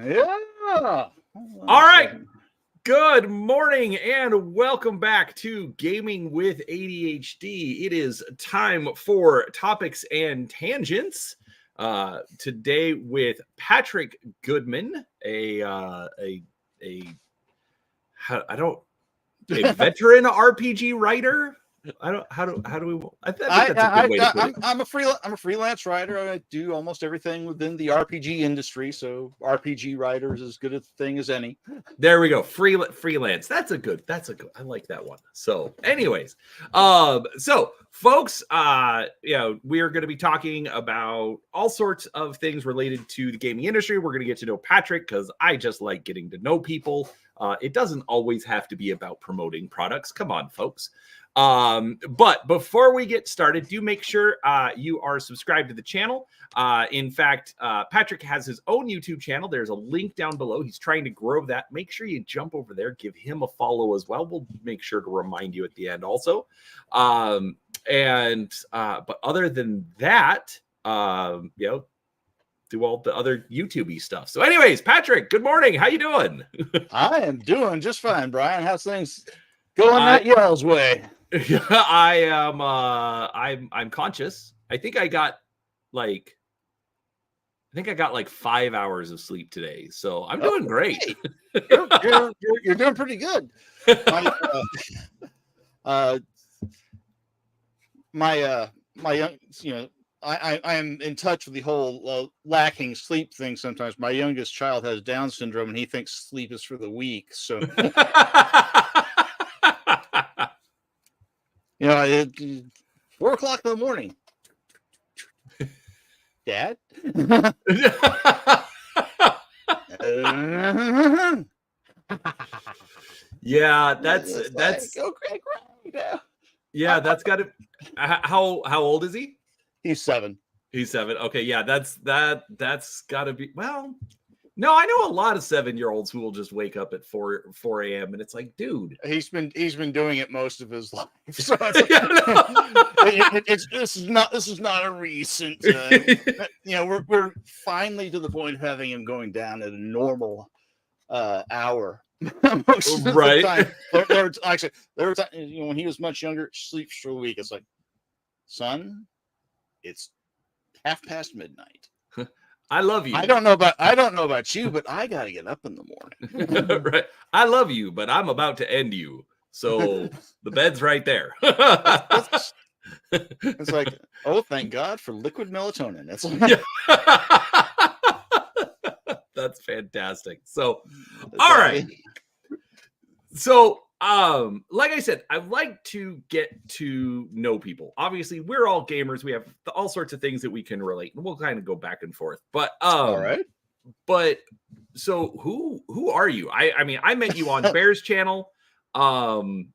Yeah. All right. Good morning and welcome back to Gaming with ADHD. It is time for Topics and Tangents. Today with Patrick Goodman, a veteran RPG writer. How do we? I think that's a good way to put it. I'm a freelance writer. I do almost everything within the RPG industry. So RPG writer is as good a thing as any. There we go. Freelance. That's a good. I like that one. So, anyways, so folks, we are going to be talking about all sorts of things related to the gaming industry. We're going to get to know Patrick because I just like getting to know people. It doesn't always have to be about promoting products. Come on, folks. But before we get started, do make sure you are subscribed to the channel. In fact, Patrick has his own YouTube channel. There's a link down below. He's trying to grow that. Make sure you jump over there, give him a follow as well. We'll make sure to remind you at the end also. But other than that, do all the other YouTube-y stuff. So anyways, Patrick, good morning. How you doing? I am doing just fine, Brian. How's things going that y'all's way? I am I'm conscious. I think I got like 5 hours of sleep today, so I'm doing great. You're doing pretty good. My young, I am in touch with the whole lacking sleep thing. Sometimes my youngest child has Down syndrome, and he thinks sleep is for the weak. So. 4 o'clock in the morning. Dad? Yeah, that's go great. Yeah, that's got to. How old is he? He's 7. He's 7. Okay, yeah, that's got to be. Well, no, I know a lot of 7-year-olds who will just wake up at 4 a.m. and it's like, dude, he's been doing it most of his life. So this is not a recent. We're finally to the point of having him going down at a normal hour. Most of right. The time. There were times, when he was much younger, sleeps for a week. It's like, son, it's midnight. I love you. I don't know about you, but I got to get up in the morning. Right. I love you, but I'm about to end you. So the bed's right there. It's like, oh, thank God for liquid melatonin. That's like, that's fantastic. So, all right. So, like I said, I like to get to know people. Obviously, we're all gamers. We have all sorts of things that we can relate, and we'll kind of go back and forth. But all right. But so who are you? I mean, I met you on Bear's channel. And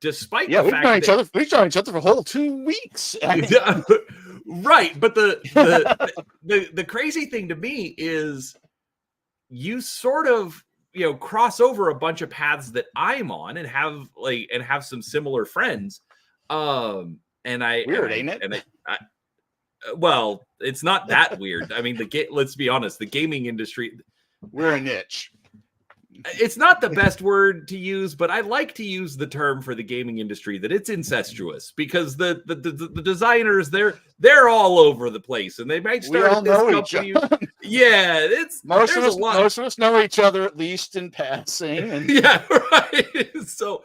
despite the fact that we've known each other for a whole 2 weeks. Right, but the crazy thing to me is you sort of cross over a bunch of paths that I'm on and have some similar friends. Weird, ain't it? Well, it's not that weird. I mean, let's be honest, the gaming industry, we're a niche. It's not the best word to use, but I like to use the term for the gaming industry that it's incestuous, because the designers, they're all over the place, and they might start this company. Yeah, it's most of us know each other, at least in passing. And... yeah, right. So,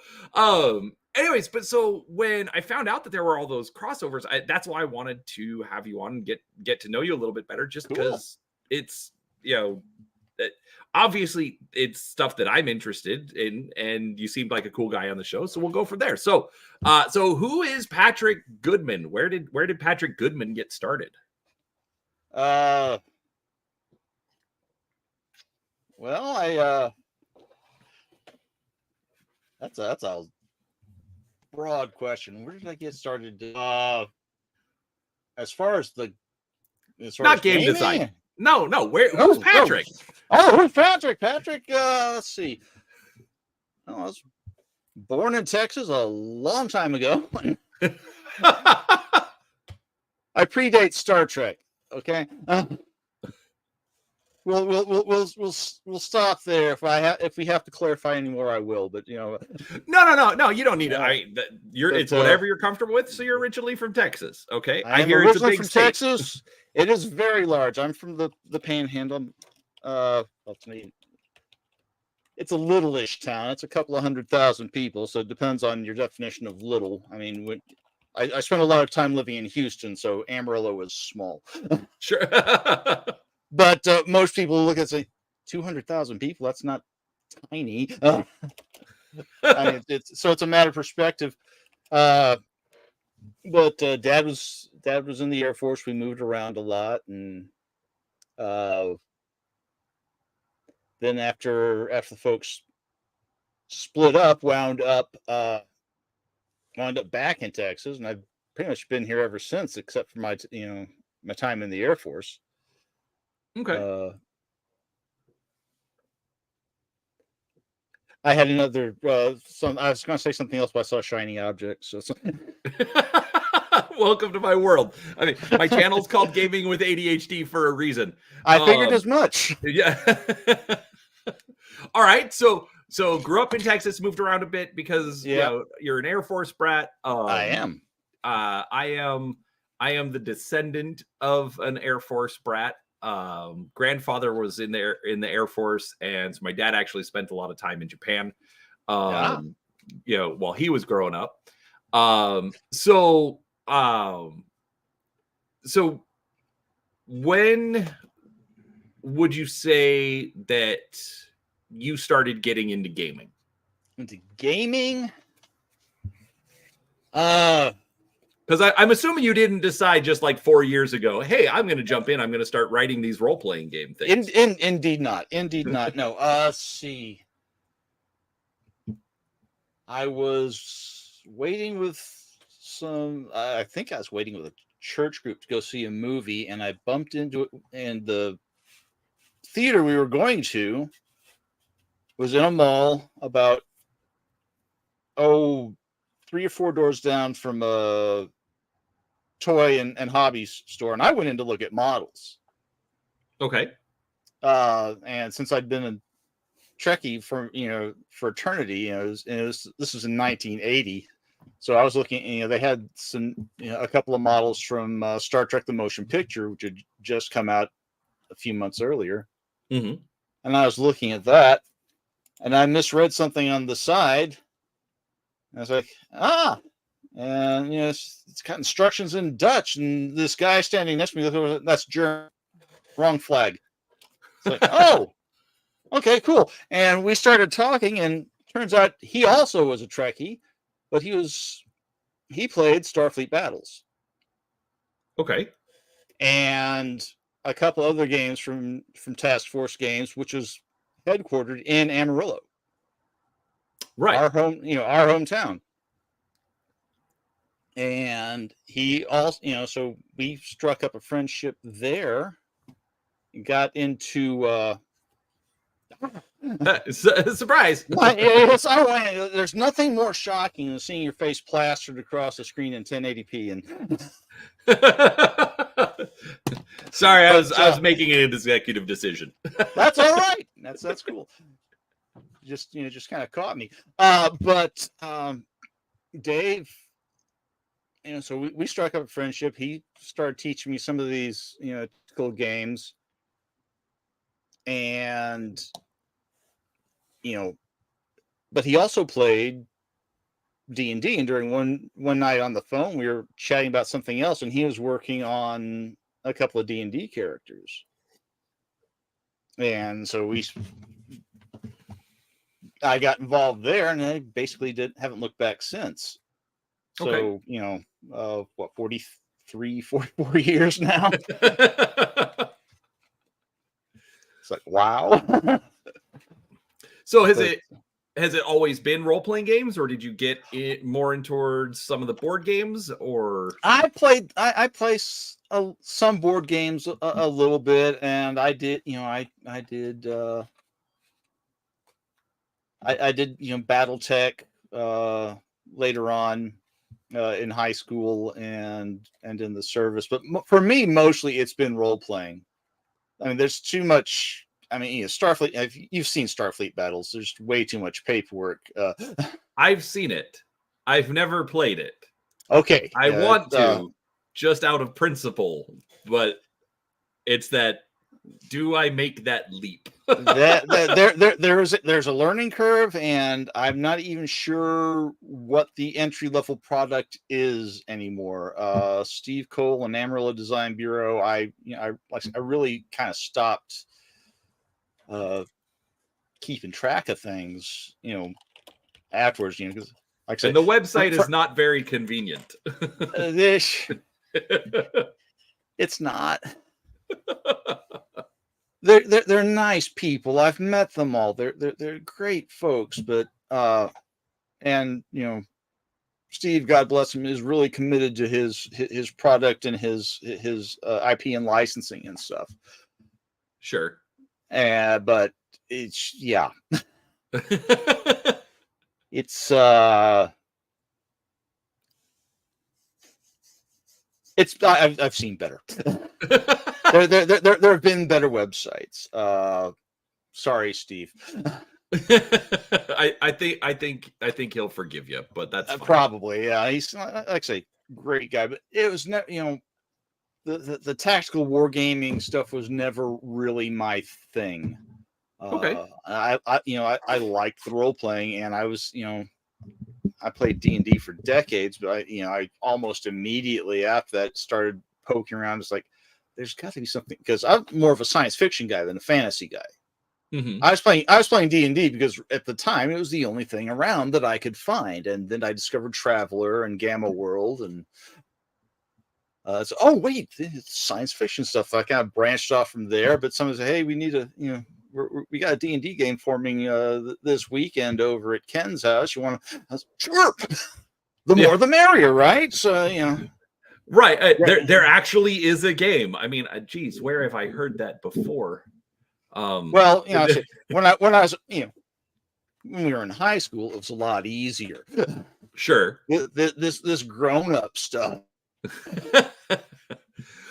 anyways, but so when I found out that there were all those crossovers, that's why I wanted to have you on and get to know you a little bit better, just because it's obviously it's stuff that I'm interested in, and you seemed like a cool guy on the show, so we'll go from there. So who is Patrick Goodman? Where did Patrick Goodman get started? Well, that's a broad question. Where did I get started? As far as not game design. No. Who's Patrick? Who's Patrick? Patrick, let's see. I was born in Texas a long time ago. I predate Star Trek. Okay. we'll stop there. If we have to clarify any more, I will. But no. You don't need to. It's whatever you're comfortable with. So you're originally from Texas, okay? I hear am it's a originally big from state. Texas. It is very large. I'm from the Panhandle. It's a little-ish town. It's a couple of 100,000 people, so it depends on your definition of little. I mean, I spent a lot of time living in Houston, so Amarillo was small. Sure. But most people look and say, 200,000 people, that's not tiny. I mean, it's a matter of perspective. But Dad was in the Air Force. We moved around a lot, and then after the folks split up, wound up back in Texas, and I've pretty much been here ever since, except for my time in the Air Force. Okay. I had another I was going to say something else, but I saw a shiny object. So welcome to my world. I mean, my channel's called Gaming with ADHD for a reason. I figured as much. Yeah. All right. So grew up in Texas, moved around a bit because you're an Air Force brat. I am. I am the descendant of an Air Force brat. Grandfather was in the Air Force, and so my dad actually spent a lot of time in Japan. While he was growing up. So when would you say that you started getting into gaming? Into gaming? Because I'm assuming you didn't decide just like 4 years ago, hey, I'm going to jump in. I'm going to start writing these role-playing game things. Indeed not. No. Let's see. I was waiting with I think I was waiting with a church group to go see a movie, and I bumped into it, and the theater we were going to was in a mall about 3 or 4 doors down from a toy and hobby store, and I went in to look at models. Okay. And since I'd been a Trekkie for eternity, this was in 1980, so I was looking. They had a couple of models from Star Trek: The Motion Picture, which had just come out a few months earlier, and I was looking at that, and I misread something on the side. I was like, and it's got instructions in Dutch, and this guy standing next to me, that's German, wrong flag. It's like, oh, okay, cool. And we started talking, and turns out he also was a Trekkie, but he played Starfleet Battles. Okay. And a couple other games from Task Force Games, which is headquartered in Amarillo. Right. Our hometown. And he also, so we struck up a friendship there. Got into surprise. There's nothing more shocking than seeing your face plastered across the screen in 1080p. And sorry, I was making an executive decision. That's all right. That's cool. Just kind of caught me. But Dave, so we struck up a friendship. He started teaching me some of these cool games, and but he also played D&D. And during one night on the phone, we were chatting about something else, and he was working on a couple of D&D characters. And so I got involved there, and I basically haven't looked back since. So, okay. 43, 44 years now. It's like, wow. So has it always been role-playing games, or did you get it more in towards some of the board games? Or I play some board games a little bit, and I did BattleTech later on in high school and in the service. But for me, mostly it's been role-playing. I mean, there's too much. I mean, Starfleet. If you've seen Starfleet battles, there's way too much paperwork. I've seen it. I've never played it. Okay, I want to, just out of principle, but it's that. Do I make that leap? There's a learning curve, and I'm not even sure what the entry level product is anymore. Steve Cole and Amarillo Design Bureau. I really kind of stopped keeping track of things, afterwards, because like I said, and the website is not very convenient. It's not. They're nice people. I've met them all. They're great folks, but and Steve, God bless him, is really committed to his product and his IP and licensing and stuff. Sure. But it's it's I've seen better. There have been better websites. Sorry, Steve. I think he'll forgive you, but that's fine. Probably, yeah. He's, like I say, great guy, but it was never, the tactical wargaming stuff was never really my thing. Okay. I liked the role playing, and I was, I played D&D for decades, but I almost immediately after that started poking around. It's like, there's got to be something, because I'm more of a science fiction guy than a fantasy guy. Mm-hmm. I was playing D&D because at the time it was the only thing around that I could find, and then I discovered Traveler and Gamma World, and so, oh wait, it's science fiction stuff. I kind of branched off from there, but someone said, hey, we need a we got a D&D game forming this weekend over at Ken's house. You want to? Sure. The more the merrier, right? So right. There actually is a game. I mean, geez, where have I heard that before? Well, when I was when we were in high school, it was a lot easier. Sure. This grown up stuff.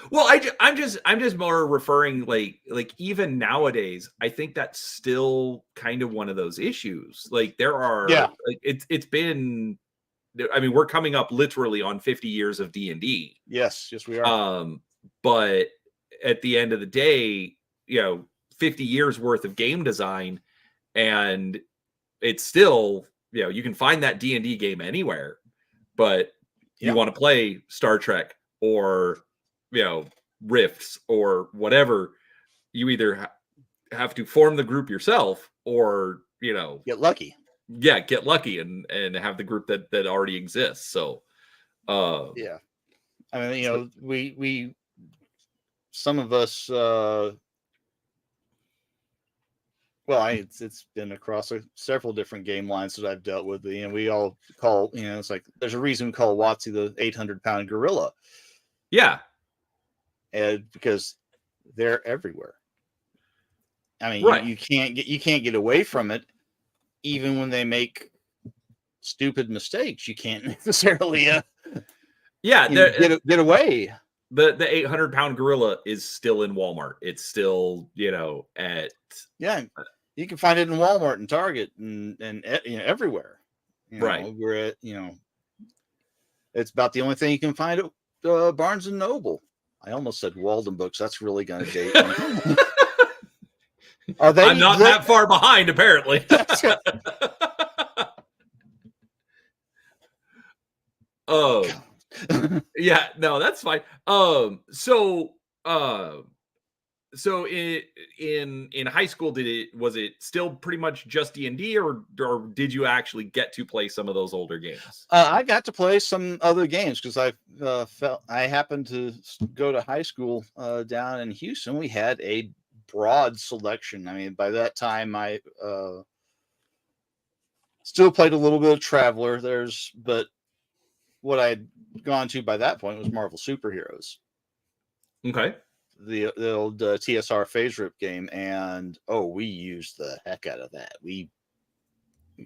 Well, I'm just more referring like even nowadays, I think that's still kind of one of those issues. Like there are, like it's been, I mean, we're coming up literally on 50 years of D&D. Yes, we are. But at the end of the day, 50 years worth of game design, and it's still, you can find that D&D game anywhere, but you want to play Star Trek or Rifts or whatever, you either have to form the group yourself or get lucky. Get lucky and have the group that already exists. So I mean, we some of us it's been across several different game lines that I've dealt with. We all call, it's like there's a reason we call WotC the 800-pound gorilla. Yeah. And because they're everywhere. I mean, you can't get away from it, even when they make stupid mistakes. You can't necessarily get away. The 800-pound gorilla is still in Walmart. It's still at you can find it in Walmart and Target and everywhere. Where it's about the only thing you can find at Barnes and Noble. I almost said Walden Books. That's really going to date me. I'm not that far behind, apparently. Oh, yeah, no, that's fine. So in high school, was it still pretty much just D&D, or did you actually get to play some of those older games? I got to play some other games because I happened to go to high school down in Houston. We had a broad selection. I mean, by that time, I still played a little bit of Traveler. But what I'd gone to by that point was Marvel Superheroes. Okay. The old TSR phase rip game, and we used the heck out of that.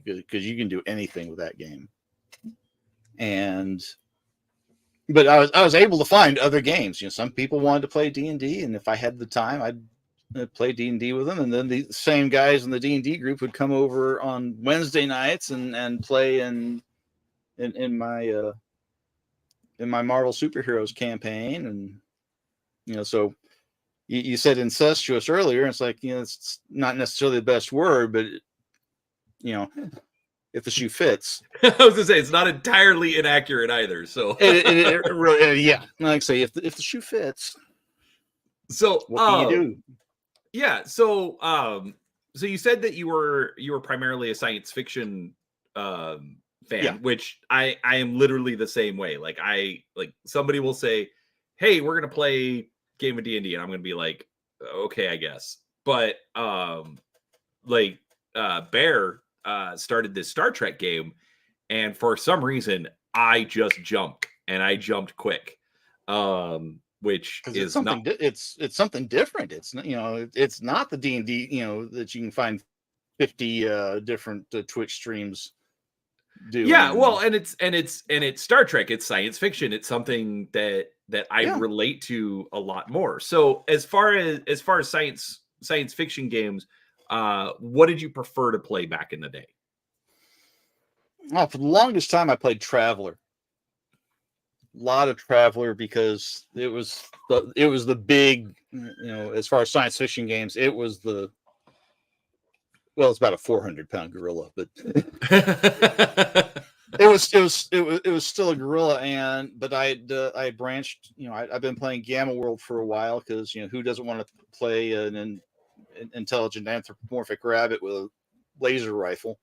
Because you can do anything with that game. But I was able to find other games. Some people wanted to play D&D, and if I had the time, I'd play D&D with them, and then the same guys in the D&D group would come over on Wednesday nights and play in my Marvel superheroes campaign. And so you said incestuous earlier, and it's like, it's not necessarily the best word, but if the shoe fits. I was gonna say it's not entirely inaccurate either. So it really, yeah, like I say, if the shoe fits, so what can you do? Yeah, so so you said that you were primarily a science fiction fan, Yeah. which I am literally the same way. Like somebody will say, "Hey, we're gonna play game of D&D," and I'm gonna be like, "Okay, I guess." But Bear started this Star Trek game, and for some reason I just jumped, and I jumped quick. Which is it's something not it's something different. It's it's not the D&D that you can find 50 different Twitch streams doing. Yeah, well, and it's Star Trek. It's science fiction. It's something that I relate to a lot more. So as far as science fiction games, what did you prefer to play back in the day? For the longest time, I played Traveler. A lot of Traveler, because it was the big, as far as science fiction games, it was it's about a 400-pound gorilla, but it was still a gorilla. But I branched. I've been playing Gamma World for a while, because who doesn't want to play an intelligent anthropomorphic rabbit with a laser rifle?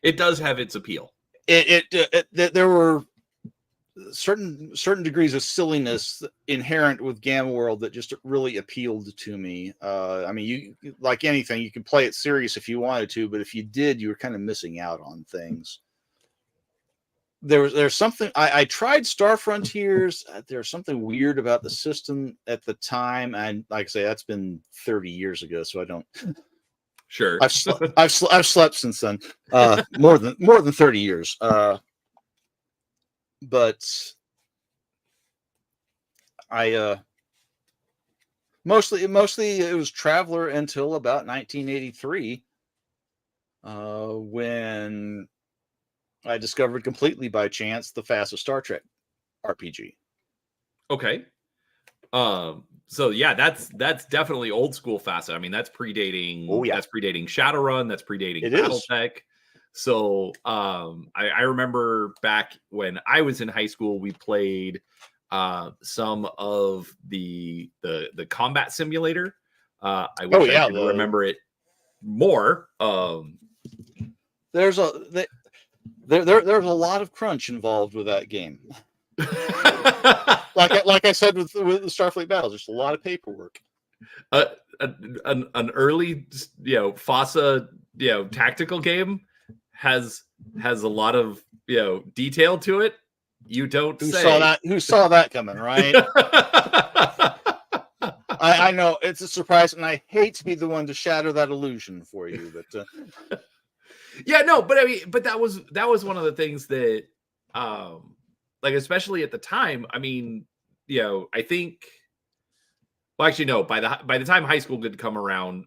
It does have its appeal. There were certain degrees of silliness inherent with Gamma World that just really appealed to me. I mean, you, like anything, you can play it serious if you wanted to, but if you did, you were kind of missing out on things. There's something I tried Star Frontiers. There's something weird about the system at the time, and like I say, that's been 30 years ago, so I don't. Sure, I've slept since then, more than 30 years. But I mostly it was Traveler until about 1983, when I discovered completely by chance the fastest Star Trek RPG. Okay. So yeah, that's definitely old school facet. I mean, that's predating. Oh, yeah. That's predating Shadowrun. That's predating It BattleTech. So I remember back when I was in high school, we played some of the combat simulator. I wish I could remember it more. There's a lot of crunch involved with that game. like I said with the Starfleet battles, there's a lot of paperwork. An early FOSSA tactical game has a lot of detail to it. You don't Who say. Who saw that coming, right? I know it's a surprise, and I hate to be the one to shatter that illusion for you, but yeah, no, but I mean, but that was one of the things that like, especially at the time, I mean, I think, well, actually, no, by the time high school did come around,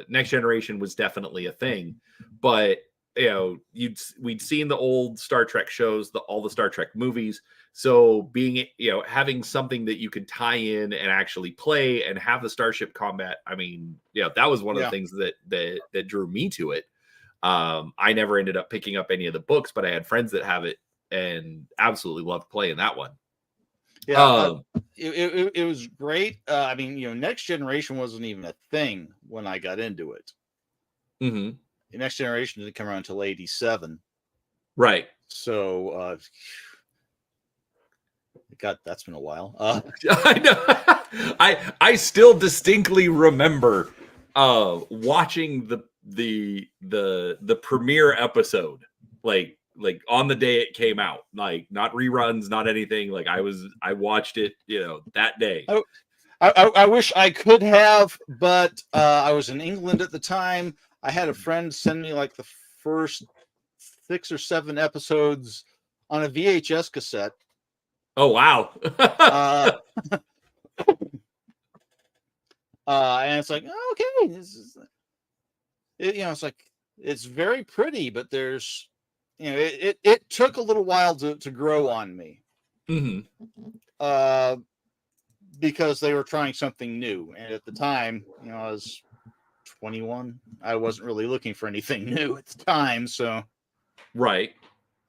Next Generation was definitely a thing. But we'd seen the old Star Trek shows, all the Star Trek movies. So being, having something that you could tie in and actually play and have the starship combat, I mean, that was one of the things that drew me to it. I never ended up picking up any of the books, but I had friends that have it and absolutely loved playing that one. Yeah, it was great. I mean, Next Generation wasn't even a thing when I got into it. Mm-hmm. The Next Generation didn't come around until 87. Right. So, God, that's been a while. I know. I still distinctly remember watching the premiere episode, like on the day it came out, like not reruns, not anything. Like I watched it, that day. I wish I could have, but I was in England at the time. I had a friend send me like the first 6 or 7 episodes on a VHS cassette. Oh, wow. And it's like, oh, okay, this is, it's like, it's very pretty, but there's, it took a little while to grow on me. Because they were trying something new. And at the time, I was 21. I wasn't really looking for anything new at the time. So, right.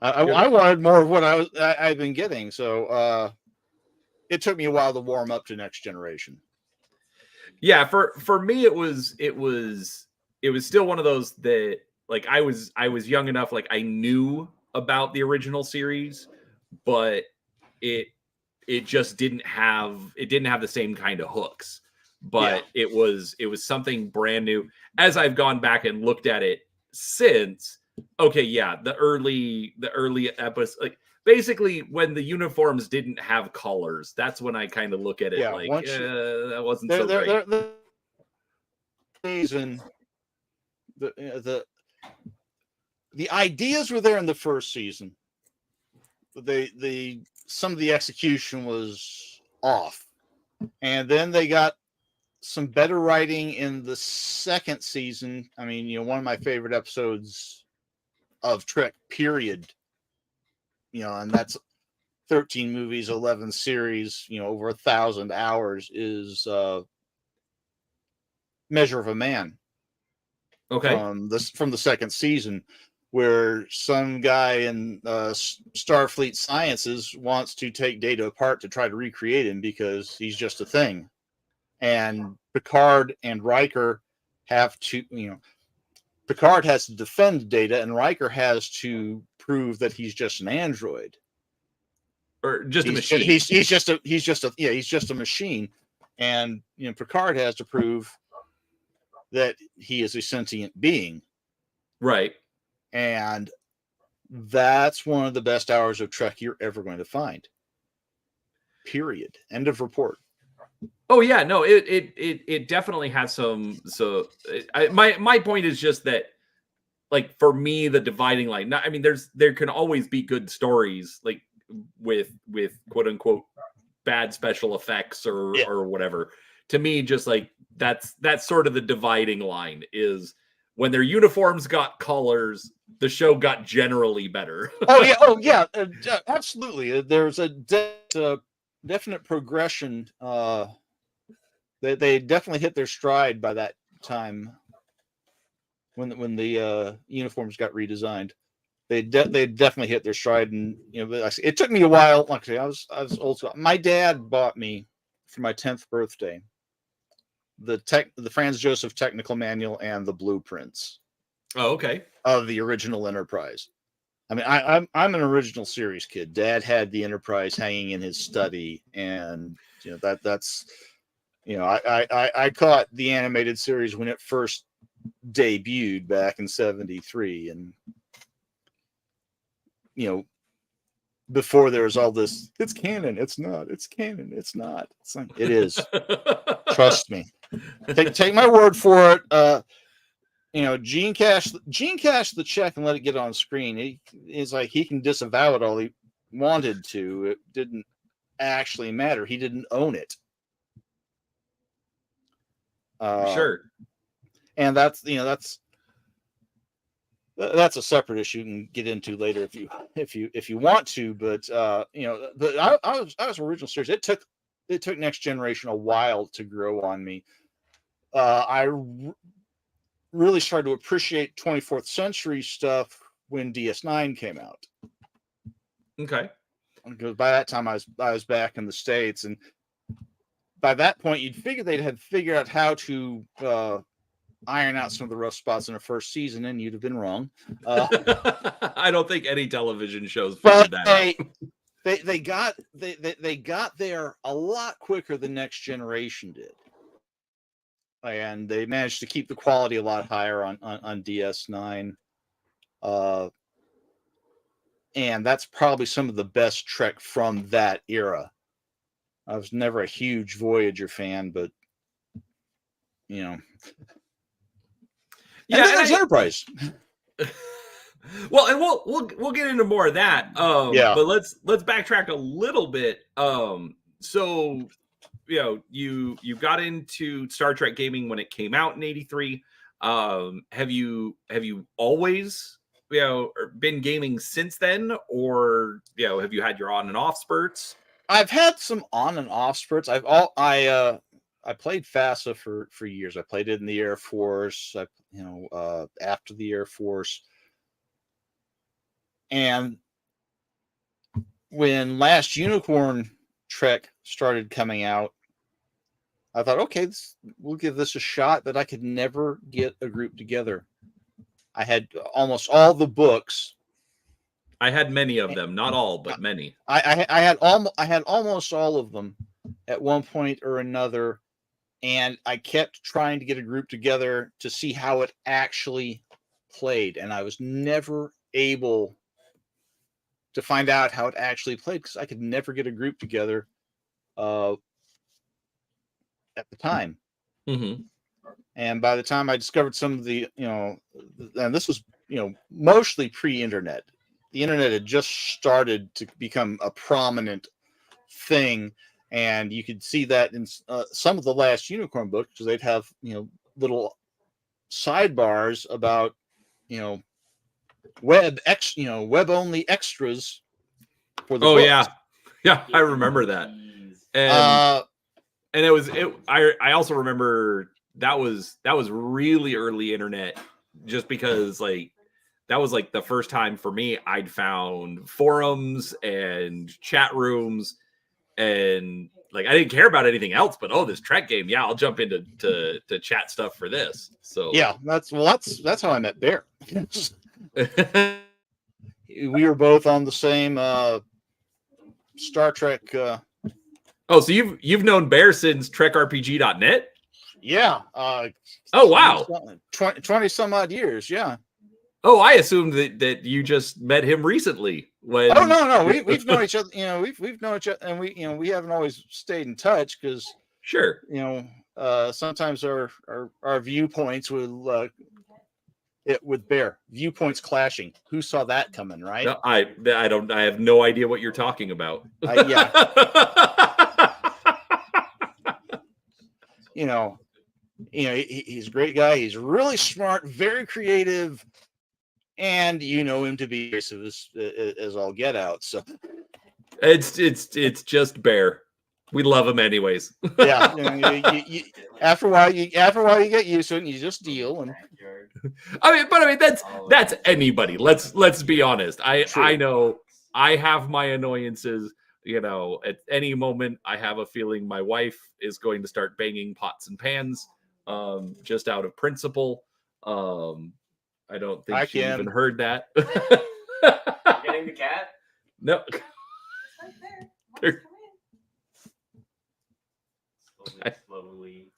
I wanted more of what I've been getting. So, it took me a while to warm up to Next Generation. Yeah, for me it was still one of those that, like, I was young enough, like I knew about the original series, but it just didn't have the same kind of hooks. But it was something brand new. As I've gone back and looked at it since, okay, yeah, the early episodes, like, basically when the uniforms didn't have colors, that's when I kind of look at it that wasn't so great. The ideas were there in the first season. Some of the execution was off, and then they got some better writing in the second season. I mean, one of my favorite episodes of Trek, period. And that's 13 movies, 11 series, over 1,000 hours, is Measure of a Man. Okay. From the second season, where some guy in Starfleet Sciences wants to take Data apart to try to recreate him because he's just a thing. And Picard and Riker have to, Picard has to defend Data, and Riker has to prove that he's just an android. Or just a machine. He's just a machine. And Picard has to prove that he is a sentient being. Right. And that's one of the best hours of Trek you're ever going to find. Period. End of report. Oh yeah, no, it definitely has some. So my point is just that, like, for me, the dividing line. I mean, there can always be good stories, like with quote unquote bad special effects or whatever. To me, just like that's sort of the dividing line, is when their uniforms got colors, the show got generally better. Oh yeah, absolutely. There's a definite progression. They definitely hit their stride by that time when the uniforms got redesigned. They definitely hit their stride, and it took me a while. Like I was old school. My dad bought me for my 10th birthday the Franz Joseph Technical Manual and the blueprints. Oh, okay. Of the original Enterprise. I mean, I'm an original series kid. Dad had the Enterprise hanging in his study, and that's I caught the animated series when it first debuted back in '73, and before there was all this, it's canon, it's not, it's canon, it's not. It's like, it is. Trust me. Take my word for it. Gene cash the check and let it get on screen. It's like he can disavow it all he wanted to. It didn't actually matter. He didn't own it. Sure. And that's a separate issue you can get into later if you want to. But I was original series. It took Next Generation a while to grow on me. I really started to appreciate 24th century stuff when DS9 came out. Okay. Because by that time I was back in the States, and by that point you'd figure they'd had figured out how to iron out some of the rough spots in the first season, and you'd have been wrong. I don't think any television shows figured that out. They got there a lot quicker than Next Generation did. And they managed to keep the quality a lot higher on DS9. And that's probably some of the best Trek from that era. I was never a huge Voyager fan, but yeah, and then there's Enterprise. Well, and we'll get into more of that. But let's backtrack a little bit. So you got into Star Trek gaming when it came out in '83. Have you always been gaming since then, or have you had your on and off spurts? I've had some on and off spurts. I played FASA for years. I played it in the Air Force. After the Air Force, and when Last Unicorn Trek started coming out, I thought, okay, we'll give this a shot. But I could never get a group together. I had almost all the books. I had many of them, not all, but many. I had almost all of them at one point or another, and I kept trying to get a group together to see how it actually played, and I was never able to find out how it actually played because I could never get a group together at the time. Mm-hmm. And by the time I discovered some of the, and this was, mostly pre-internet. The internet had just started to become a prominent thing, and you could see that in some of the Last Unicorn books, because they'd have, little sidebars about, web only extras for the books. yeah, I remember that. And I also remember that was really early internet, just because that was the first time for me I'd found forums and chat rooms, and I didn't care about anything else, but this Trek game, yeah, I'll jump into to chat stuff for this. So yeah, that's how I met Bear. We were both on the same Star Trek. So you've known Bear since TrekRPG.net? Yeah. Oh wow. 20 some odd years. Yeah. Oh, I assumed that you just met him recently. When... Oh no, we've known each other. We've known each other, and we haven't always stayed in touch because sure, sometimes our viewpoints with Bear viewpoints clashing. Who saw that coming, right? No, I don't. I have no idea what you're talking about. Yeah. He's a great guy. He's really smart, very creative, and him to be aggressive as all get out. So it's just Bear. We love him anyways. Yeah, after a while you get used to it, and you just deal. And I mean that's anybody. Let's be honest. I know I have my annoyances. At any moment, I have a feeling my wife is going to start banging pots and pans, just out of principle. I don't think she even heard that. Getting the cat? No. It's right there. Slowly.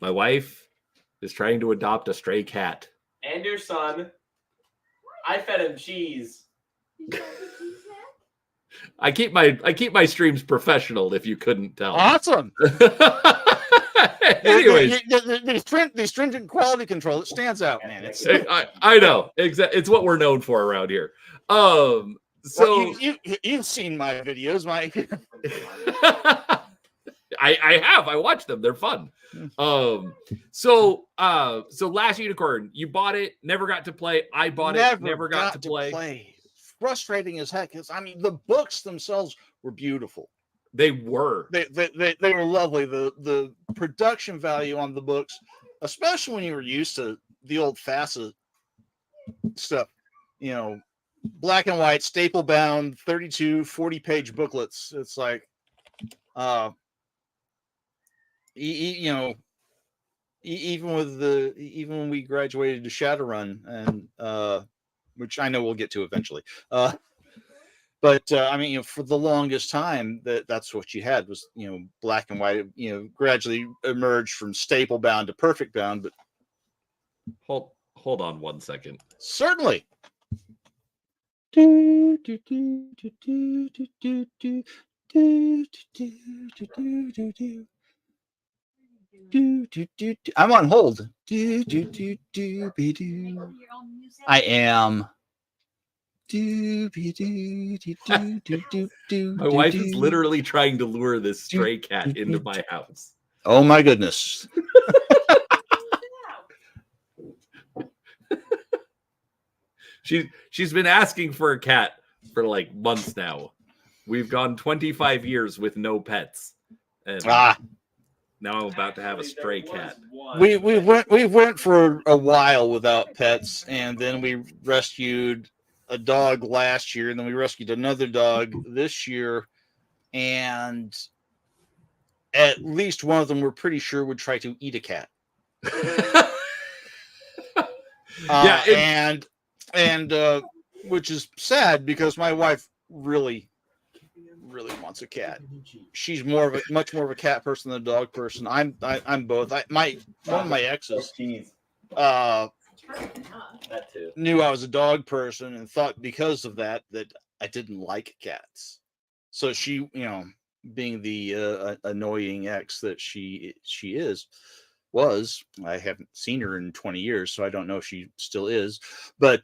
My wife is trying to adopt a stray cat. And your son. I fed him cheese. I keep my streams professional, if you couldn't tell. Awesome. Anyways, the stringent quality control, it stands out, man. I know exactly. It's what we're known for around here. So you've seen my videos, I have. I watched them. They're fun. So Last Unicorn, you bought it, never got to play. I bought it, never got to play. Frustrating as heck. Because the books themselves were beautiful. They were. They were lovely. The production value on the books, especially when you were used to the old FASA stuff, black and white, staple bound, 32, 40-page booklets. It's like, even when we graduated to Shadowrun, and which I know we'll get to eventually. But for the longest time, that's what you had was, black and white. Gradually emerged from staple bound to perfect bound. But hold on one second. Certainly. I'm on hold. I am. My wife is literally trying to lure this stray cat into my house. Oh my goodness. She's been asking for a cat for like months now. We've gone 25 years with no pets. And now I'm about to have a stray cat. We went for a while without pets, and then we rescued a dog last year, and then we rescued another dog this year, and at least one of them we're pretty sure would try to eat a cat. Yeah, and which is sad because my wife really wants a cat. She's much more of a cat person than a dog person. I'm both. One of my exes That too. knew I was a dog person and thought because of that I didn't like cats. So she, being the annoying ex that she was, I haven't seen her in 20 years, so I don't know if she still is, but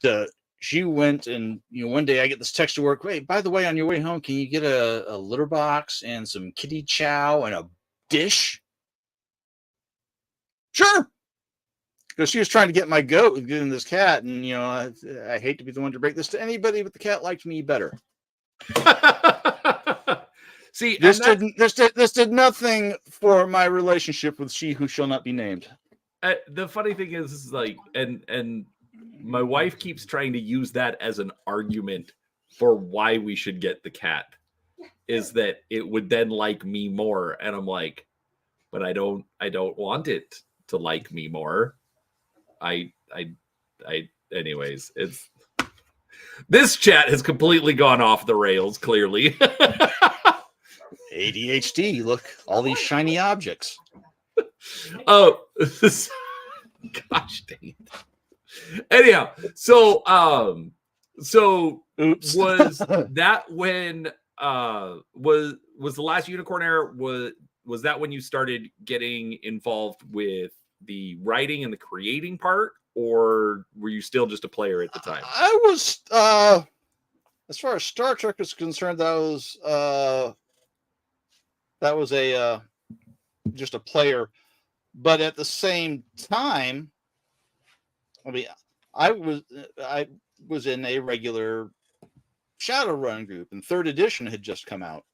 she went and, one day I get this text to work. Wait, by the way, on your way home, can you get a litter box and some kitty chow and a dish? Sure. Because she was trying to get my goat with getting this cat. And, I hate to be the one to break this to anybody, but the cat liked me better. See, this did nothing for my relationship with she who shall not be named. The funny thing is like, and my wife keeps trying to use that as an argument for why we should get the cat, is that it would then like me more. And I'm like, but I don't want it to like me more. Anyways, this chat has completely gone off the rails, clearly. ADHD, look, all these shiny objects. Oh, gosh dang it. Anyhow, so Oops. was that when was the last Unicorn era, was that when you started getting involved with the writing and the creating part, or were you still just a player at the time? I was as far as Star Trek is concerned, that was a just a player, but at the same time, I mean, I was in a regular Shadowrun group, and third edition had just come out.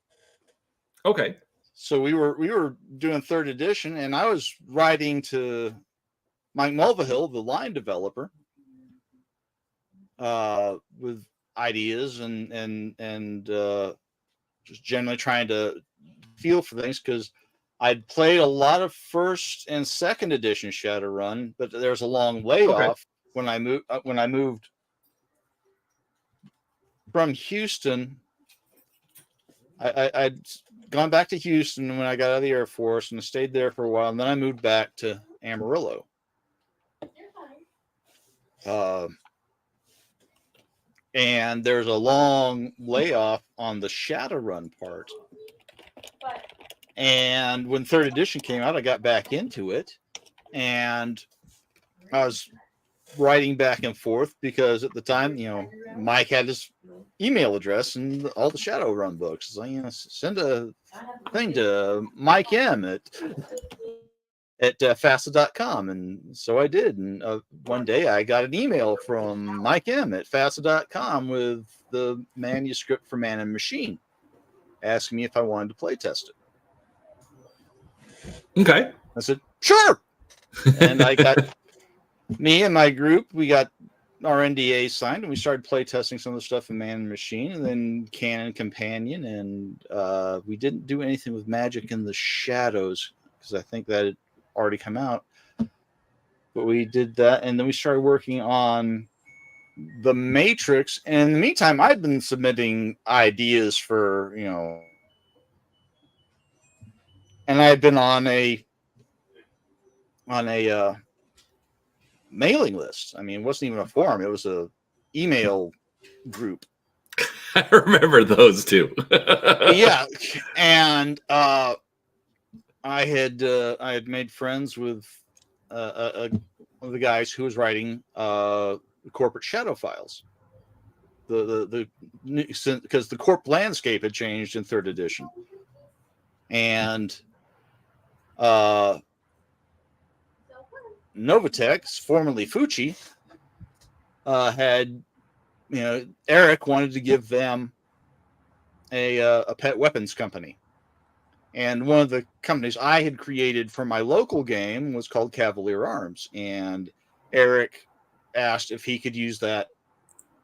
Okay. So we were doing third edition, and I was writing to Mike Mulvihill, the line developer, with ideas and just generally trying to feel for things, because I'd played a lot of first and second edition Shadowrun, but there's a long layoff when I moved from Houston. I'd gone back to Houston when I got out of the Air Force, and I stayed there for a while, and then I moved back to Amarillo. And there's a long layoff on the Shadowrun part. And when third edition came out, I got back into it, and I was writing back and forth because at the time, Mike had his email address and all the Shadowrun books. So, send a thing to Mike M at FASA.com. And so I did. And one day I got an email from Mike M at FASA.com with the manuscript for Man and Machine, asking me if I wanted to play test it. Okay. I said, sure. And I got me and my group, we got our NDA signed, and we started play testing some of the stuff in Man and Machine, and then Canon Companion, and we didn't do anything with Magic in the Shadows because I think that had already come out. But we did that, and then we started working on the Matrix. And in the meantime, I'd been submitting ideas for, and I had been on a mailing list. I mean, it wasn't even a forum; it was a email group. I remember those too. Yeah, and I had made friends with one of the guys who was writing Corporate Shadow Files, because the corp landscape had changed in third edition, and Novatex, formerly Fucci, had, Eric wanted to give them a pet weapons company. And one of the companies I had created for my local game was called Cavalier Arms. And Eric asked if he could use that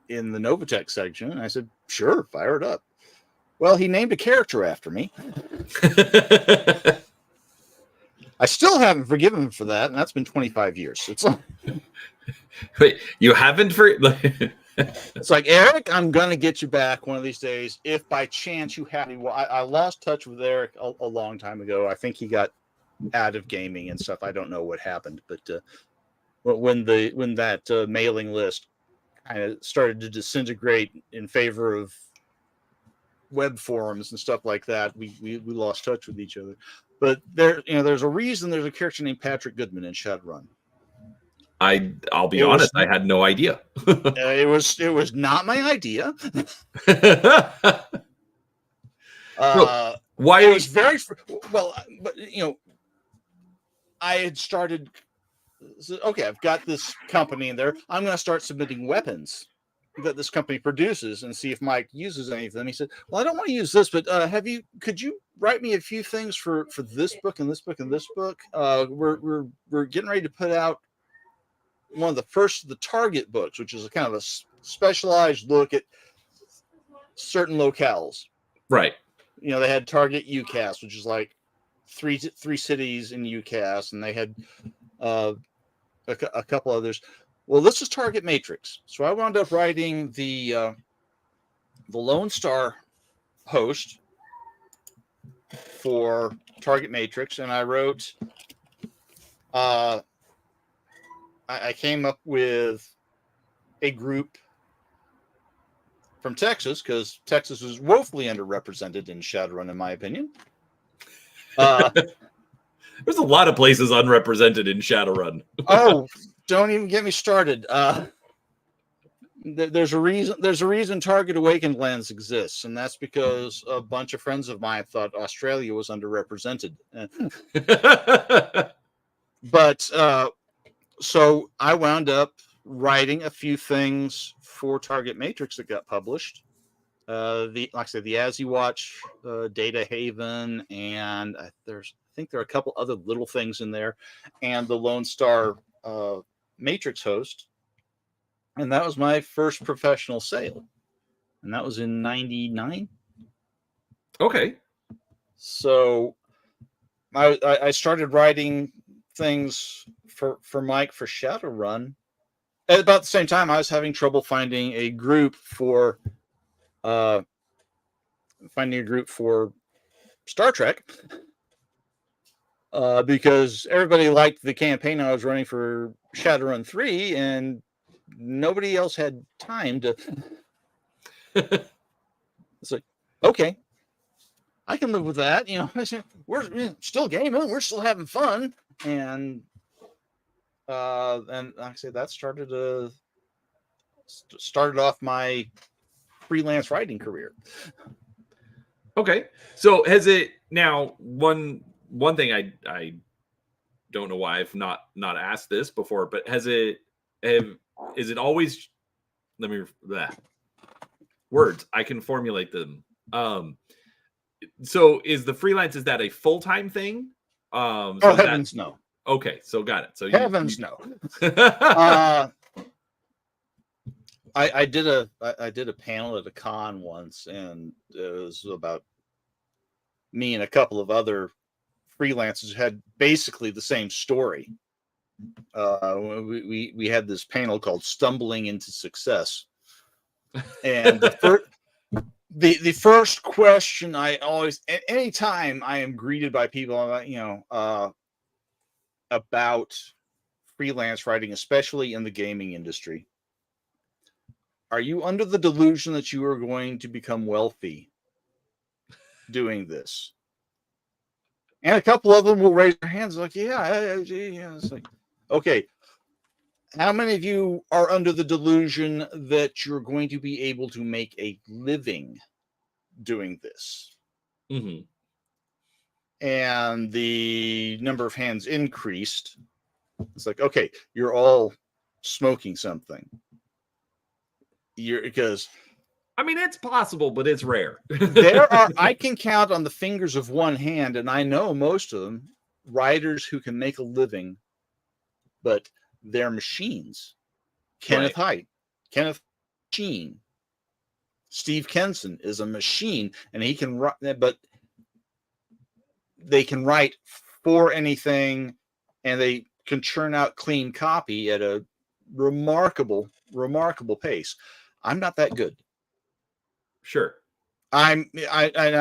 in the Novatex section. And I said, sure, fire it up. Well, he named a character after me. I still haven't forgiven him for that, and that's been 25 years. It's like, wait, you haven't for it's like, Eric, I'm gonna get you back one of these days. If by chance you have me, I lost touch with Eric a long time ago. I think he got out of gaming and stuff. I don't know what happened, but when that mailing list kind of started to disintegrate in favor of web forums and stuff like that, we lost touch with each other. But there's a reason there's a character named Patrick Goodman in Shadowrun. I'll be honest, I had no idea. It was not my idea. Why? It was very well, but I had started. Okay, I've got this company in there. I'm going to start submitting weapons that this company produces and see if Mike uses any of them. He said, "Well, I don't want to use this, but could you write me a few things for this book and this book and this book? We're getting ready to put out one of the first of the Target books, which is a kind of a specialized look at certain locales. Right. They had Target UCAS, which is like three cities in UCAS, and they had a couple others. Well, this is Target Matrix. So I wound up writing the Lone Star host for Target Matrix, and I wrote I came up with a group from Texas, because Texas is woefully underrepresented in Shadowrun, in my opinion. There's a lot of places unrepresented in Shadowrun. Oh, don't even get me started. There's a reason Target Awakened Lands exists, and that's because a bunch of friends of mine thought Australia was underrepresented. But so I wound up writing a few things for Target Matrix that got published. Like I said, the Azzy Watch, Data Haven, and I think there are a couple other little things in there, and the Lone Star Matrix host. And that was my first professional sale, and that was in '99. Okay. So I started writing things for Mike for Shadowrun. At about the same time, I was having trouble finding a group for Star Trek, because everybody liked the campaign I was running for Shadowrun 3, and nobody else had time to. It's like, okay, I can live with that. We're still gaming, we're still having fun, and like I say, that started off my freelance writing career. Okay, so has it now? One thing I don't know why I've not asked this before, but is it always? Let me words. I can formulate them. So is the freelance, is that a full-time thing? So heavens no. Okay, so got it. So heavens no. I did a panel at a con once, and it was about me and a couple of other freelancers who had basically the same story. We had this panel called "Stumbling into Success," and the first question I always, anytime I am greeted by people about freelance writing, especially in the gaming industry, are you under the delusion that you are going to become wealthy doing this? And a couple of them will raise their hands like, yeah. It's like, okay, How many of you are under the delusion that you're going to be able to make a living doing this? Mm-hmm. And the number of hands increased. It's like, okay, you're all smoking something. Because I mean, it's possible, but it's rare. I can count on the fingers of one hand, and I know most of them, writers who can make a living, but they're machines. Kenneth Haidt, Kenneth Machine. Steve Kenson is a machine, and he can write, but they can write for anything, and they can churn out clean copy at a remarkable pace. I'm not that good. Sure. I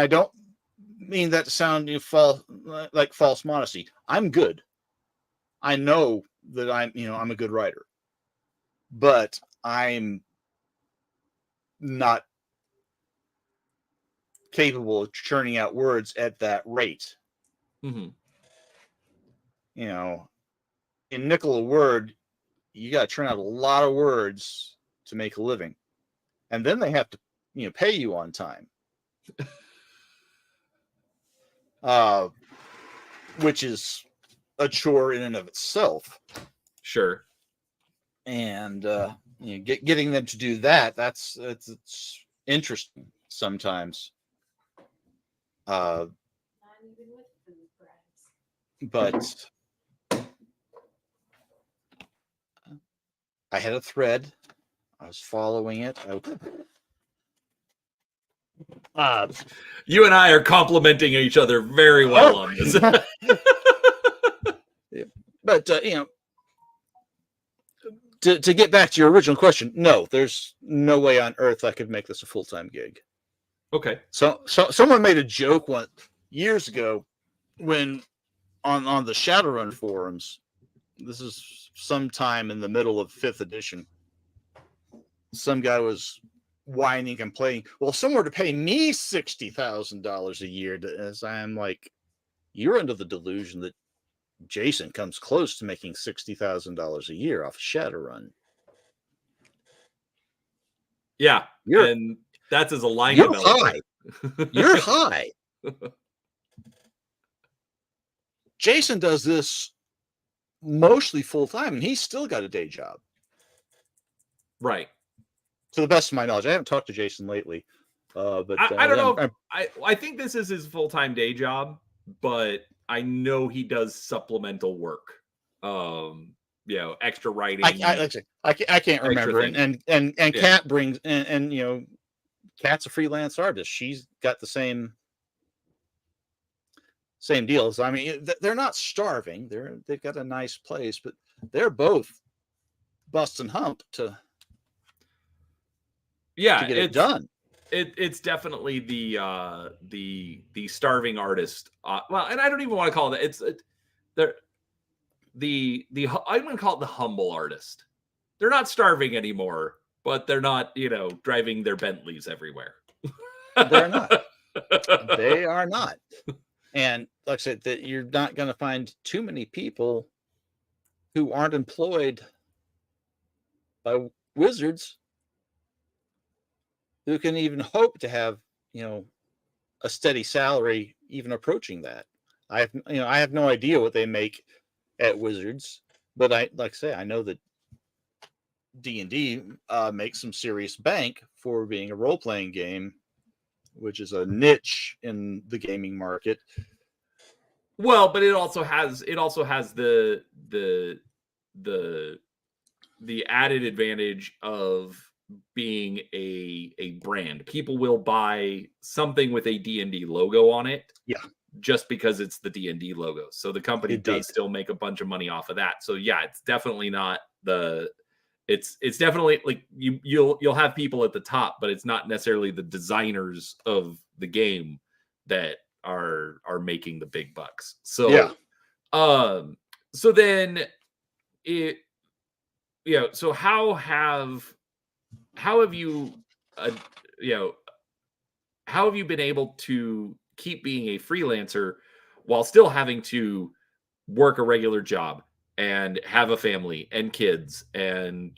don't mean that to sound like false modesty. I'm good. I know that I'm a good writer, but I'm not capable of churning out words at that rate. Mm-hmm. In nickel a word, you got to churn out a lot of words to make a living, and then they have to pay you on time, which is a chore in and of itself. Sure. And getting them to do that, it's interesting sometimes. But I had a thread. I was following it. You and I are complimenting each other very well on this. But to get back to your original question, no, there's no way on earth I could make this a full-time gig. Okay. So someone made a joke years ago when on the Shadowrun forums. This is sometime in the middle of 5th edition. Some guy was whining and complaining. Well, someone were to pay me $60,000 a year, as I'm like, you're under the delusion that Jason comes close to making $60,000 a year off Shadowrun. Yeah, and that's as a line developer. You're high. Jason does this mostly full time, and he's still got a day job. Right. To the best of my knowledge, I haven't talked to Jason lately, but I don't know. I think this is his full-time day job, but I know he does supplemental work. Extra writing. I can't remember. And Kat brings and Kat's a freelance artist. She's got the same deals. I mean, they're not starving. They've got a nice place, but they're both busting hump to get it done. It's definitely the starving artist. And I don't even want to call it. I'm going to call it the humble artist. They're not starving anymore, but they're not driving their Bentleys everywhere. They're not. They are not. And like I said, that you're not going to find too many people who aren't employed by Wizards who can even hope to have, a steady salary, even approaching that. I have no idea what they make at Wizards, but I know that D&D makes some serious bank for being a role-playing game, which is a niche in the gaming market. Well, but it also has the added advantage of being a brand. People will buy something with a D&D logo on it. Yeah. Just because it's the D&D logo. So the company does still make a bunch of money off of that. So yeah, it's definitely not it's definitely like you'll have people at the top, but it's not necessarily the designers of the game that are making the big bucks. So yeah. So then so how have you how have you been able to keep being a freelancer while still having to work a regular job and have a family and kids, and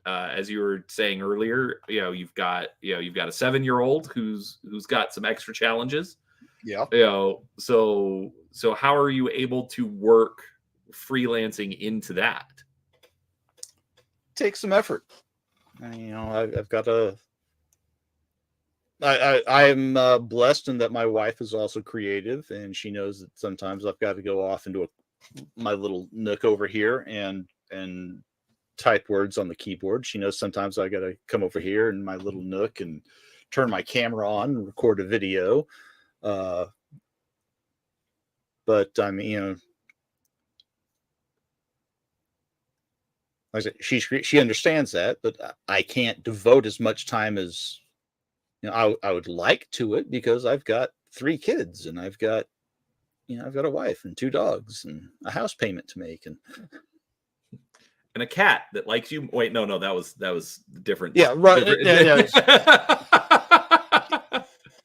as you were saying earlier, you've got a 7-year-old who's got some extra challenges. Yeah. So how are you able to work freelancing into that? Take some effort. I've got I'm blessed in that my wife is also creative, and she knows that sometimes I've got to go off into my little nook over here and type words on the keyboard. She knows sometimes I got to come over here in my little nook and turn my camera on and record a video. But I mean, like I said, she understands that, but I can't devote as much time as I would like to it, because I've got 3 kids and I've got a wife and 2 dogs and a house payment to make and a cat that likes you. Wait, no, that was different. Yeah, right. Different. Yeah.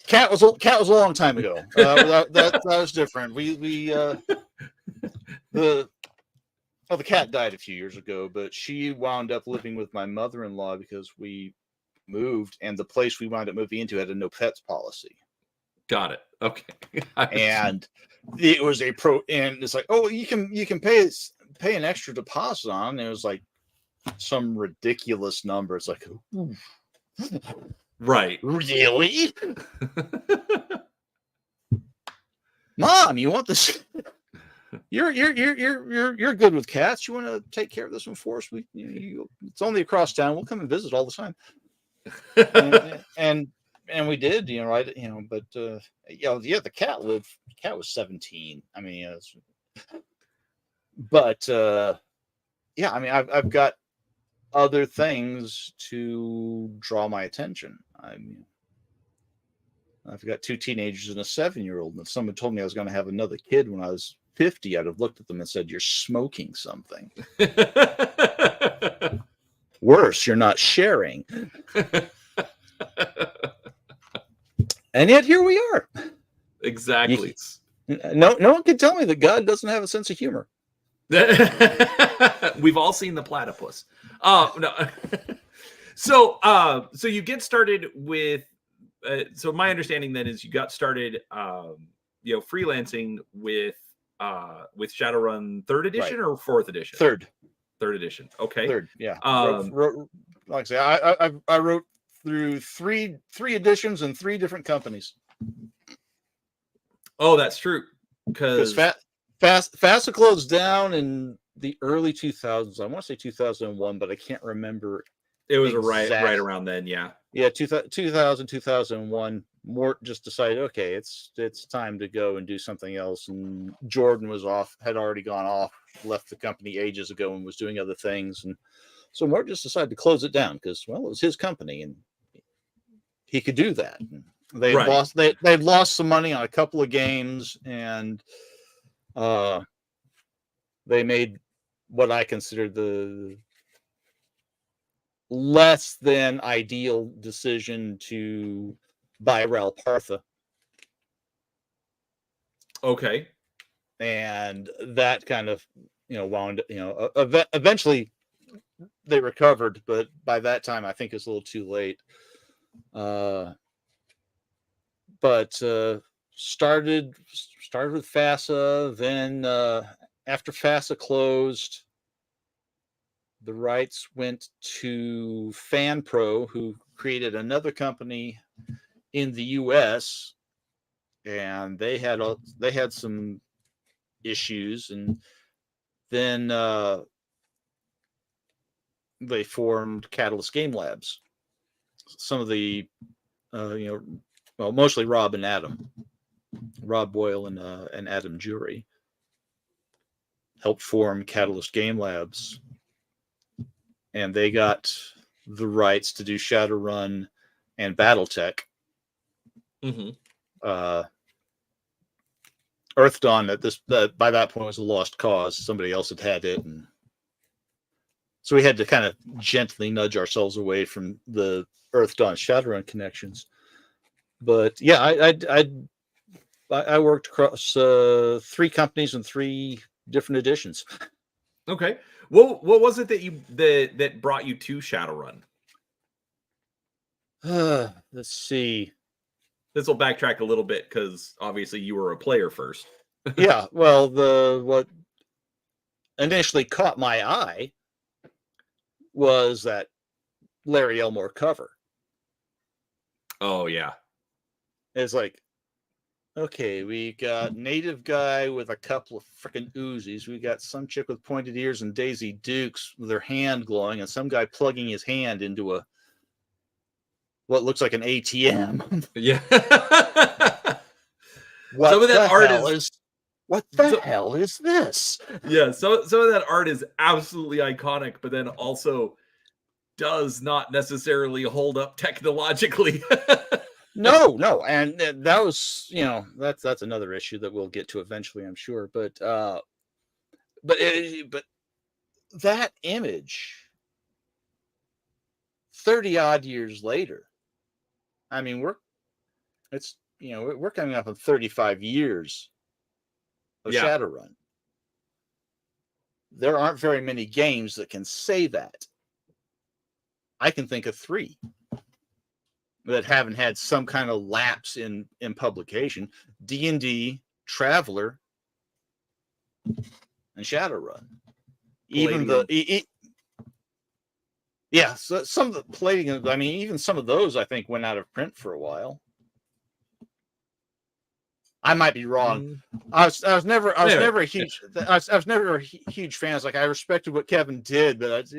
Cat was a long time ago. That was different. The cat died a few years ago, but she wound up living with my mother-in-law because we moved, and the place we wound up moving into had a no pets policy. Got it. Okay. And it was and it's like, oh, you can pay an extra deposit on. And it was like some ridiculous number. It's like, ooh. Right. Really? Mom, you want this? You're good with cats. You want to take care of this one for us? It's only across town. We'll come and visit all the time. and we did, right? But the cat was 17. I mean, but I mean, I've got other things to draw my attention. I mean, I've got 2 teenagers and a 7-year-old. And if someone told me I was going to have another kid when I was 50, I'd have looked at them and said, "You're smoking something." Worse, you're not sharing. And yet here we are. Exactly. No one can tell me that God doesn't have a sense of humor. We've all seen the platypus. No. So you get started with. So my understanding then is you got started, freelancing with Shadowrun 3rd edition, right, or 4th edition? 3rd edition. Okay. 3rd. Yeah. Like I say, I wrote through three editions and 3 different companies. Oh, that's true. Because FASA closed down in the early 2000s. I want to say 2001, but I can't remember. It was right around then. Yeah. Yeah. 2000, 2001. Mort just decided, okay, it's time to go and do something else. And Jordan had already gone off, left the company ages ago and was doing other things. And so Mort just decided to close it down because, well, it was his company and he could do that. They'd lost some money on a couple of games, and they made what I consider the less than ideal decision to buy Ral Partha. Okay. And that kind of, wound, eventually they recovered, but by that time I think it's a little too late. But started with FASA, then after FASA closed, the rights went to FanPro, who created another company in the US, and they had some issues, and then they formed Catalyst Game Labs. Some of the mostly Rob Boyle and Adam Jury helped form Catalyst Game Labs, and they got the rights to do Shadowrun and BattleTech. Mm-hmm. Earth Dawn by that point was a lost cause. Somebody else had it, and so we had to kind of gently nudge ourselves away from the Earth Dawn Shadowrun connections. But yeah, I worked across 3 companies and 3 different editions. Okay. What was it that brought you to Shadowrun? Let's see. This will backtrack a little bit because obviously you were a player first. Yeah, well, what initially caught my eye was that Larry Elmore cover. Oh yeah. It's like, okay, we got native guy with a couple of freaking Uzis. We got some chick with pointed ears and Daisy Dukes with her hand glowing, and some guy plugging his hand into what looks like an ATM. Yeah. What Some of that the art hell is what the hell is this? Yeah, some of that art is absolutely iconic, but then also does not necessarily hold up technologically. No, and that was, that's another issue that we'll get to eventually, I'm sure. But that image, 30 odd years later, I mean, we're coming up on 35 years of Yeah. Shadowrun. There aren't very many games that can say that. I can think of 3 that haven't had some kind of lapse in publication: D&D, Traveler, and Shadowrun. Even so some of the Palladium, I mean, even some of those I think went out of print for a while. I might be wrong. I was never a huge fan. It's like, I respected what Kevin did, but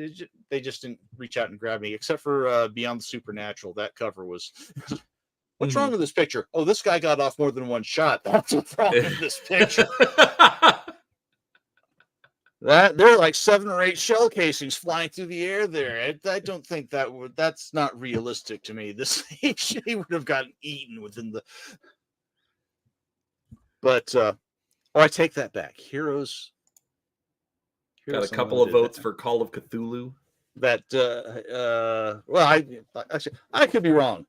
they just didn't reach out and grab me, except for Beyond the Supernatural. That cover was, what's wrong with this picture? Oh, this guy got off more than one shot. That's what's wrong with this picture. That there are like 7 or 8 shell casings flying through the air there. I don't think that's not realistic to me. This he would have gotten eaten within the. But I take that back. Heroes got a couple of votes for Call of Cthulhu. That well, I could be wrong.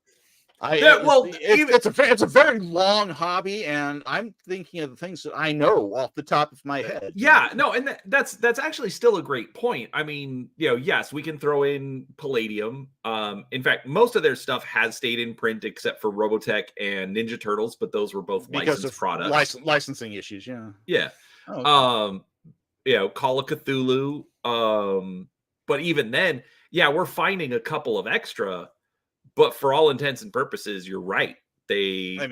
It's a very long hobby, and I'm thinking of the things that I know off the top of my head. Yeah, no, and that's actually still a great point. I mean, yes, we can throw in Palladium. In fact, most of their stuff has stayed in print except for Robotech and Ninja Turtles, but those were both licensed products. Licensing issues, yeah. Yeah. Oh, okay. Call of Cthulhu. But even then, yeah, we're finding a couple of extra. But for all intents and purposes, you're right. Actually, I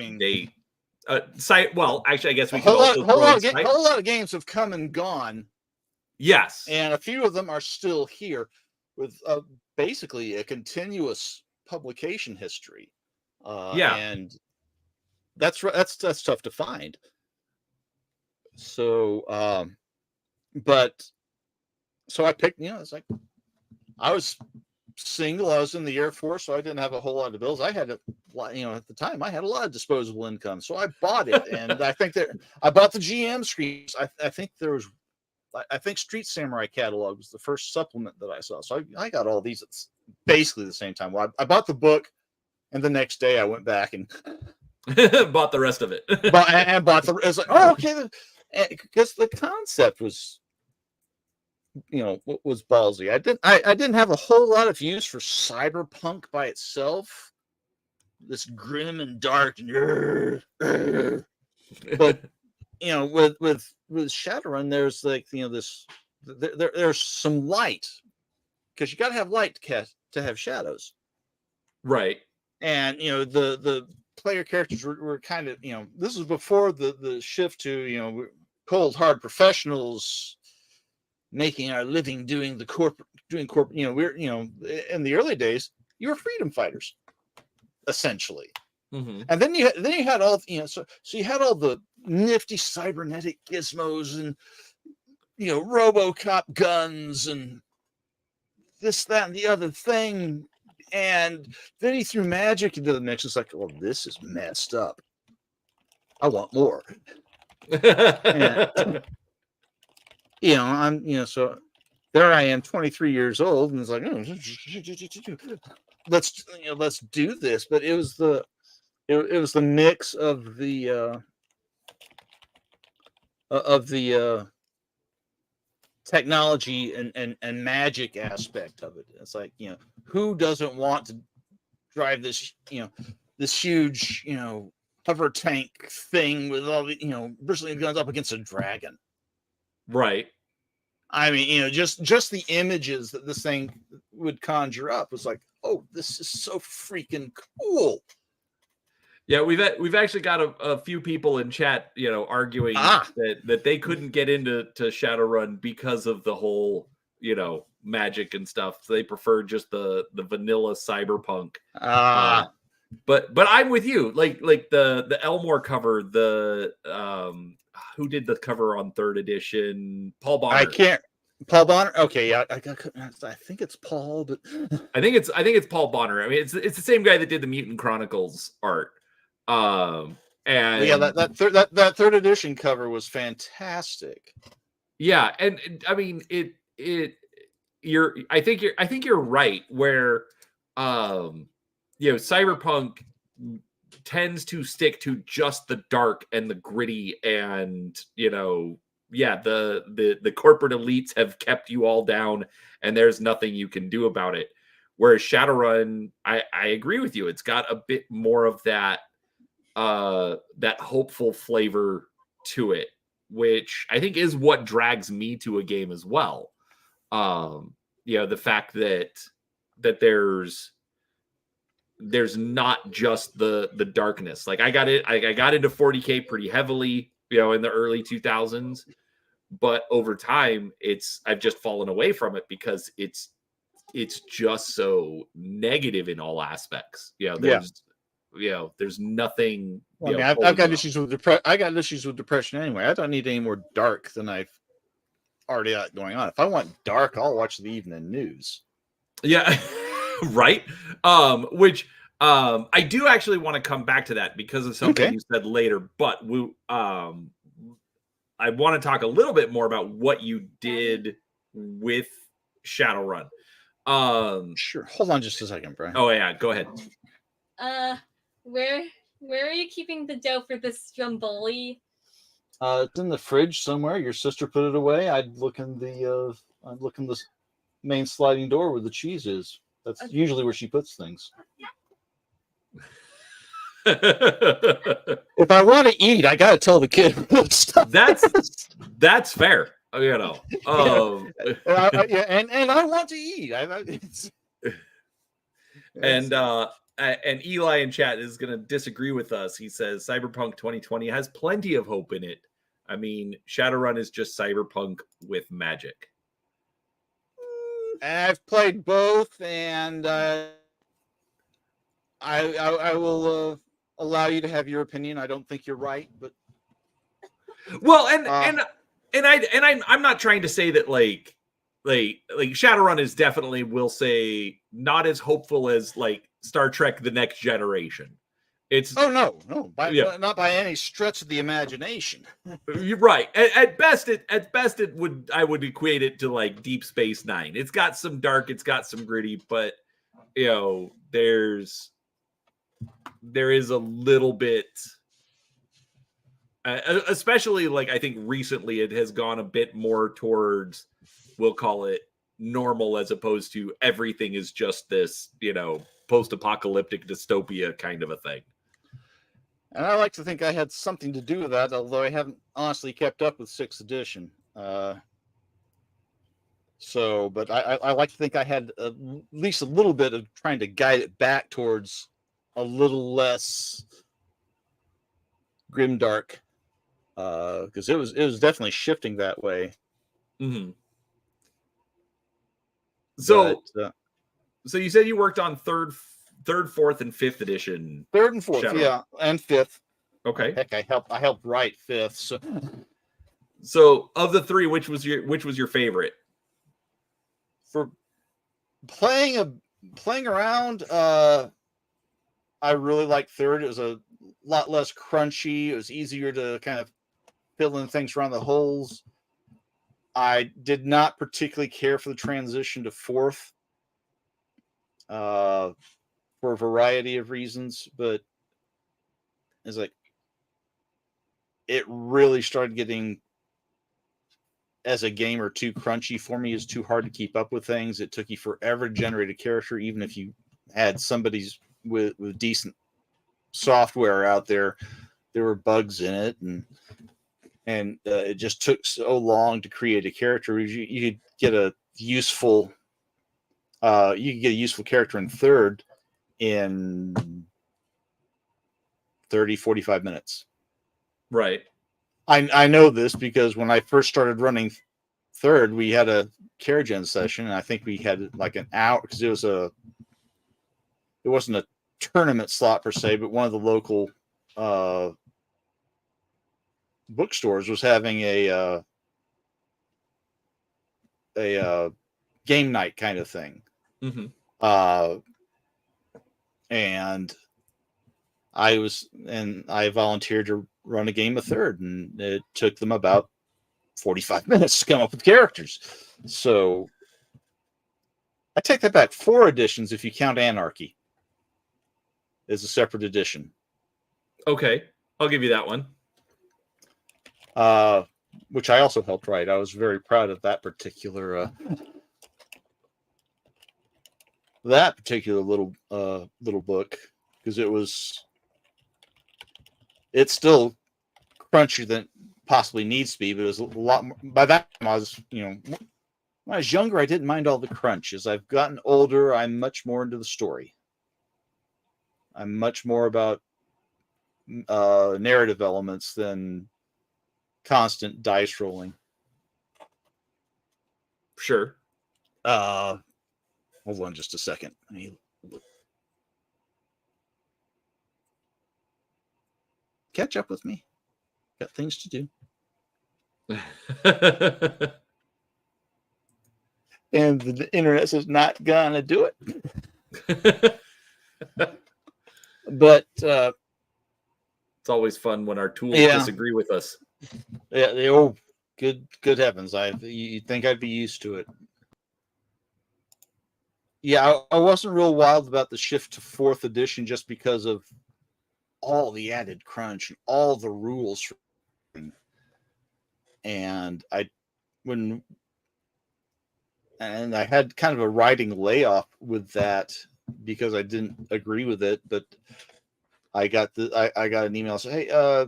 guess we could also a whole lot of games have come and gone. Yes, and a few of them are still here with basically a continuous publication history. And that's tough to find. So, so I picked. It's like, I was single. I was in the Air Force, so I didn't have a whole lot of bills. I had at the time I had a lot of disposable income, so I bought it. And I think I bought the GM screens. I think Street Samurai catalog was the first supplement that I saw. So I got all these at basically the same time. Well, I bought the book, and the next day I went back and bought the rest of it. Bought the. It's like, oh, okay, because the concept was. Was ballsy. I didn't have a whole lot of use for cyberpunk by itself. This grim and dark, but with Shadowrun, there's like this. There's some light, because you got to have light to have shadows, right? And the player characters were kind of this was before the shift to cold hard professionals making our living doing corporate. We're in the early days, you were freedom fighters, essentially. Mm-hmm. And then you had all so you had all the nifty cybernetic gizmos and RoboCop guns and this, that, and the other thing. And then he threw magic into the mix. It's like, well, this is messed up. I want more. And, I'm, so there I am, 23 years old, and it's like, let's do this. But it was the mix of the technology and magic aspect of it. It's like, who doesn't want to drive this, this huge, hover tank thing with all the, bristling guns up against a dragon. Right. I mean, just the images that this thing would conjure up was like, oh, this is so freaking cool. Yeah, we've actually got a few people in chat, arguing that they couldn't get into Shadowrun because of the whole, magic and stuff. So they prefer just the vanilla cyberpunk. But I'm with you. Like the Elmore cover, who did the cover on 3rd edition? Paul Bonner. Paul Bonner. Okay, yeah, I think it's Paul, but I think it's Paul Bonner. I mean, it's the same guy that did the Mutant Chronicles art. And yeah, that 3rd edition cover was fantastic. Yeah, and I mean I think you're right where cyberpunk tends to stick to just the dark and the gritty, and the corporate elites have kept you all down and there's nothing you can do about it. Whereas Shadowrun, I agree with you, it's got a bit more of that hopeful flavor to it, which I think is what drags me to a game as well. The fact that there's not just the darkness. Like I got into 40K pretty heavily, in the early 2000s, but over time I've just fallen away from it because it's just so negative in all aspects. There's nothing. Well, I mean, I've got issues with depression. I got issues with depression anyway. I don't need any more dark than I've already got going on. If I want dark, I'll watch the evening news. Yeah, right. Which I do actually want to come back to that because of something you said later. But I want to talk a little bit more about what you did with Shadowrun. Sure. Hold on just a second, Brian. Oh yeah, go ahead. Where are you keeping the dough for this stromboli? It's in the fridge somewhere. Your sister put it away. I'd look in the main sliding door where the cheese is. That's usually where she puts things. If I want to eat, I gotta tell the kid. That's fair. And I want to eat. And Eli in chat is going to disagree with us. He says Cyberpunk 2020 has plenty of hope in it. I mean, Shadowrun is just Cyberpunk with magic. I've played both, and I will allow you to have your opinion. I don't think you're right, but well, I'm not trying to say that like Shadowrun is definitely, we'll say, not as hopeful as like Star Trek: The Next Generation. It's not by any stretch of the imagination. You're right. At best, I would equate it to like Deep Space Nine. It's got some dark, it's got some gritty, but there is a little bit, especially like I think recently it has gone a bit more towards, we'll call it normal, as opposed to everything is just this, post-apocalyptic dystopia kind of a thing. And I like to think I had something to do with that, although I haven't honestly kept up with 6th edition. But I like to think I had at least a little bit of trying to guide it back towards a little less grimdark, because it was definitely shifting that way. Mm-hmm. So you said you worked on third, 4th, and 5th edition. 3rd and 4th, Shadowrun. yeah, and 5th. Okay. Heck, I helped write 5th. So of the 3, which was your favorite? For playing around, I really liked 3rd. It was a lot less crunchy. It was easier to kind of fill in things around the holes. I did not particularly care for the transition to 4th, for a variety of reasons, but it's like it really started getting as a gamer too crunchy for me. It's too hard to keep up with things. It took you forever to generate a character, even if you had somebody's with decent software out there. There were bugs in it, and it just took so long to create a character. You could get a useful character in third in 30, 45 minutes. Right. I know this because when I first started running third, we had a care gen session, and I think we had like an hour because it wasn't a tournament slot per se, but one of the local bookstores was having a game night kind of thing. Mm-hmm. And I volunteered to run a game of third, and it took them about 45 minutes to come up with characters. So I take that back. 4 editions if you count Anarchy as a separate edition. Okay, I'll give you that one. Which I also helped write. I was very proud of that particular little book, because it's still crunchier than it possibly needs to be, but it was a lot more. By that time, I was, when I was younger, I didn't mind all the crunch. As I've gotten older, I'm much more into the story. I'm much more about narrative elements than constant dice rolling. Sure. Hold on just a second. Catch up with me. Got things to do. And the internet is not gonna do it. But it's always fun when our tools disagree with us. Yeah, good heavens! You'd think I'd be used to it. Yeah, I wasn't real wild about the shift to 4th edition just because of all the added crunch and all the rules. And I had kind of a writing layoff with that because I didn't agree with it, but I got an email saying, "Hey,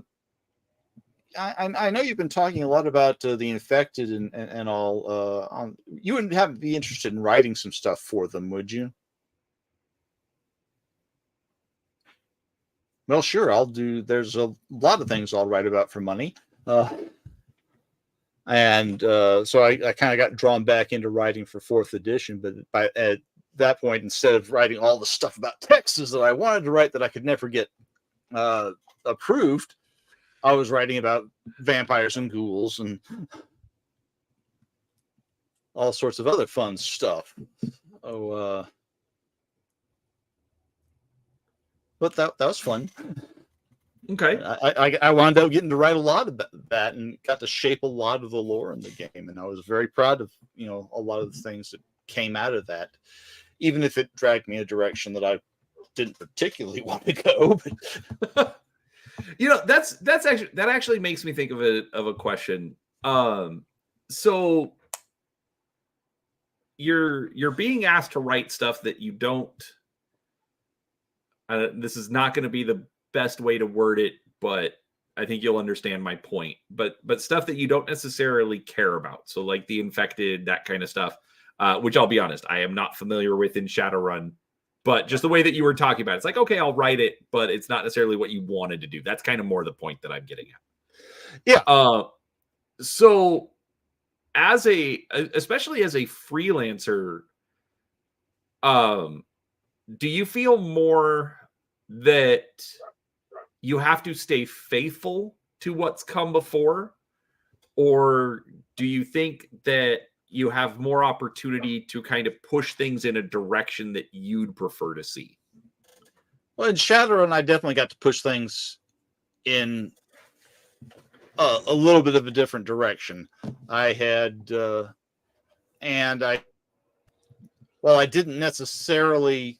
I know you've been talking a lot about the infected and all. You wouldn't be interested in writing some stuff for them, would you?" Well, sure, I'll do. There's a lot of things I'll write about for money. So I kind of got drawn back into writing for 4th edition. But at that point, instead of writing all the stuff about Texas that I wanted to write that I could never get approved, I was writing about vampires and ghouls and all sorts of other fun stuff. But that was fun. Okay. I wound up getting to write a lot about that and got to shape a lot of the lore in the game, and I was very proud of a lot of the things that came out of that, even if it dragged me a direction that I didn't particularly want to go. But that actually makes me think of a question. So you're being asked to write stuff that you don't. This is not going to be the best way to word it, but I think you'll understand my point. But stuff that you don't necessarily care about. So like the infected, that kind of stuff, which I'll be honest, I am not familiar with in Shadowrun. But just the way that you were talking about it, it's like, okay, I'll write it, but it's not necessarily what you wanted to do. That's kind of more the point that I'm getting at. Yeah. So especially as a freelancer, do you feel more that you have to stay faithful to what's come before? Or do you think that you have more opportunity to kind of push things in a direction that you'd prefer to see? Well, in Shadowrun, I definitely got to push things in a little bit of a different direction. I didn't necessarily,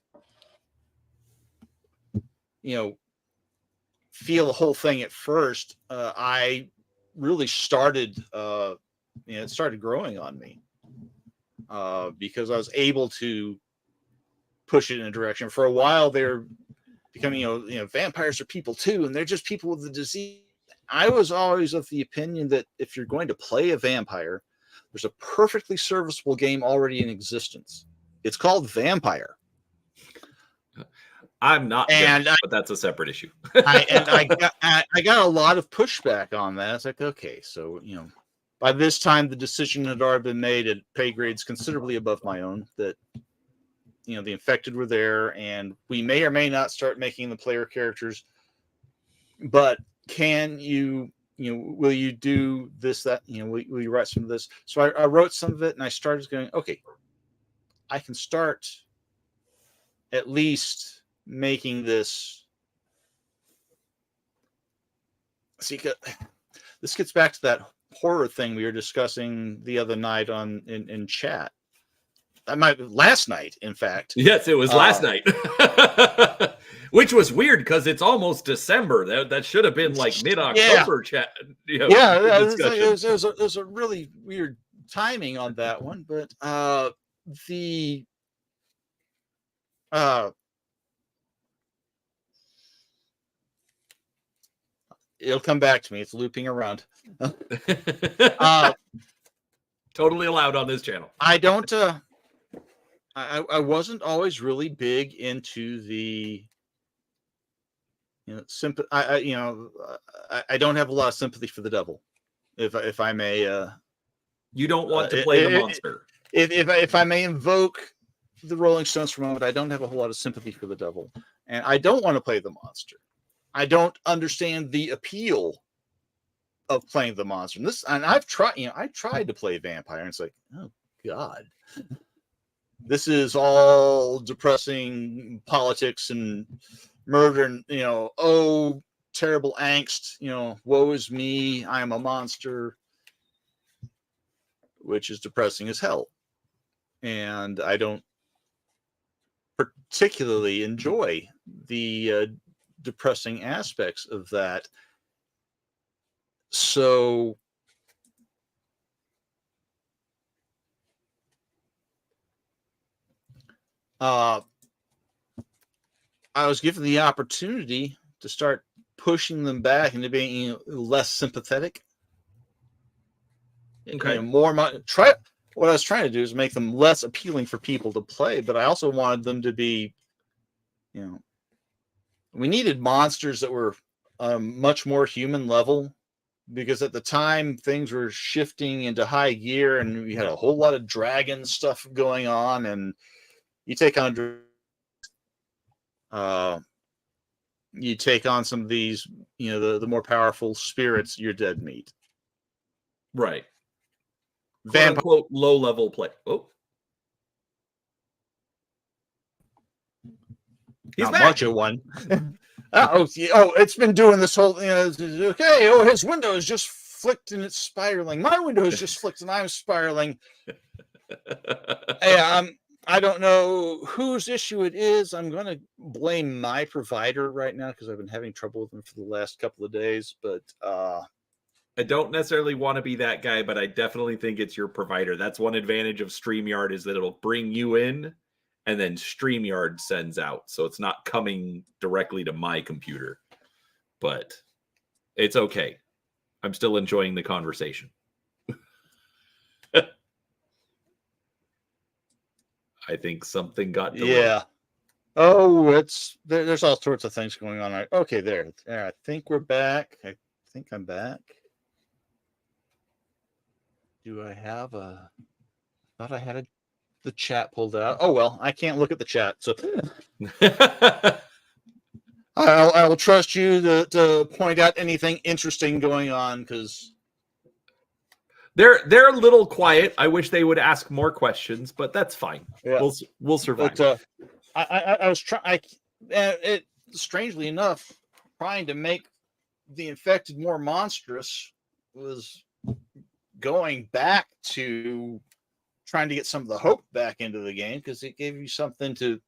feel the whole thing at first. I really started it started growing on me because I was able to push it in a direction. For a while, they're becoming, vampires are people too, and they're just people with the disease. I was always of the opinion that if you're going to play a vampire, there's a perfectly serviceable game already in existence. It's called Vampire. I'm not, and good, but that's a separate issue. I got a lot of pushback on that. It's like, okay, so by this time the decision had already been made at pay grades considerably above my own that the infected were there, and we may or may not start making the player characters, but can you will you do this, that, will you write some of this? So I wrote some of it, and I started going, okay, I can start at least making this. See, this gets back to that horror thing we were discussing the other night in chat. Last night, in fact. Yes, it was last night. Which was weird because it's almost December. That should have been like mid-October chat. There's a really weird timing on that one, but it'll come back to me. It's looping around. Totally allowed on this channel. I don't. I wasn't always really big into the sympathy. I don't have a lot of sympathy for the devil, if I may. You don't want to play the monster. If I may invoke the Rolling Stones for a moment, I don't have a whole lot of sympathy for the devil, and I don't want to play the monster. I don't understand the appeal of playing the monster. And I've tried. I tried to play vampire, and it's like, oh God. This is all depressing politics and murder and, oh, terrible angst, woe is me, I am a monster, which is depressing as hell. And I don't particularly enjoy the depressing aspects of that. So I was given the opportunity to start pushing them back into being less sympathetic. Okay. What I was trying to do is make them less appealing for people to play, but I also wanted them to be, we needed monsters that were much more human level, because at the time things were shifting into high gear and we had a whole lot of dragon stuff going on, and you take on some of these, the more powerful spirits, you're dead meat. Right. Vampire low level play. Oh. He's not back. much of one. It's been doing this whole thing. Okay. Oh, his window is just flicked and it's spiraling. My window is just flicked and I'm spiraling. Hey, I don't know whose issue it is. I'm going to blame my provider right now because I've been having trouble with them for the last couple of days. But I don't necessarily want to be that guy, but I definitely think it's your provider. That's one advantage of StreamYard, is that it'll bring you in and then StreamYard sends out. So it's not coming directly to my computer. But it's okay. I'm still enjoying the conversation. I think something got delayed. Yeah. Oh, there's all sorts of things going on. Okay, there. I think we're back. I think I'm back. Do I have thought I had the chat pulled out. Oh well, I can't look at the chat, so I will trust you to point out anything interesting going on, because they're a little quiet. I wish they would ask more questions, but that's fine. Yeah. We'll survive. But I was trying. Strangely enough, trying to make the infected more monstrous was going back to trying to get some of the hope back into the game, because it gave you something to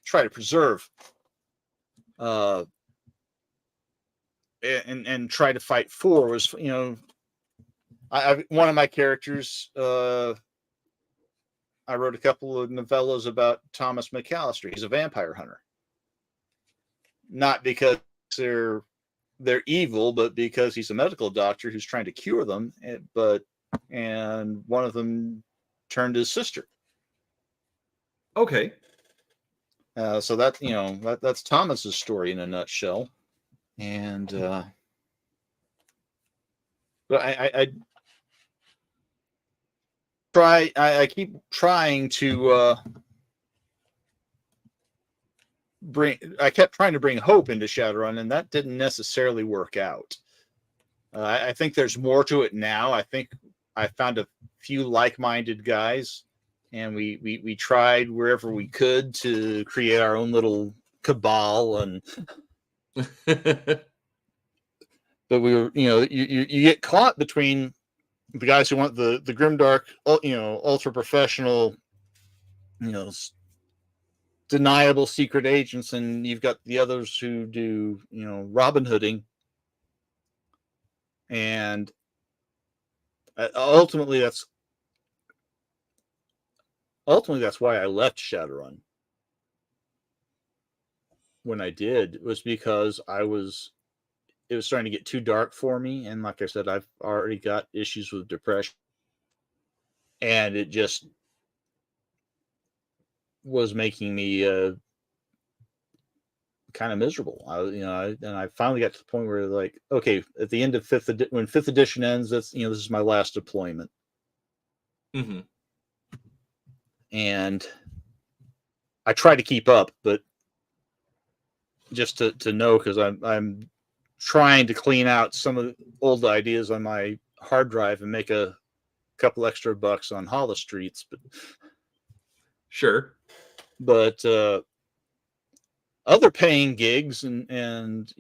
try to preserve and try to fight for. Was one of my characters, I wrote a couple of novellas about Thomas McAllister. He's a vampire hunter. Not because they're evil, but because he's a medical doctor who's trying to cure them. And one of them turned his sister. Okay. So that that's Thomas's story in a nutshell. And but I keep trying to I kept trying to bring hope into Shadowrun, and that didn't necessarily work out. I think there's more to it now. I think I found a few like-minded guys, and we tried wherever we could to create our own little cabal. And but we were, you get caught between the guys who want the grimdark, ultra professional, deniable secret agents, and you've got the others who do, Robin Hooding. And ultimately that's why I left Shadowrun when I did, was because it was starting to get too dark for me. And like I said, I've already got issues with depression, and it just was making me kind of miserable. I finally got to the point where, like, okay, at the end of when 5th edition ends, that's, this is my last deployment. Mm-hmm. And I try to keep up, but just to know, because I'm trying to clean out some of the old ideas on my hard drive and make a couple extra bucks on Hollow Streets. But sure. But other paying gigs, and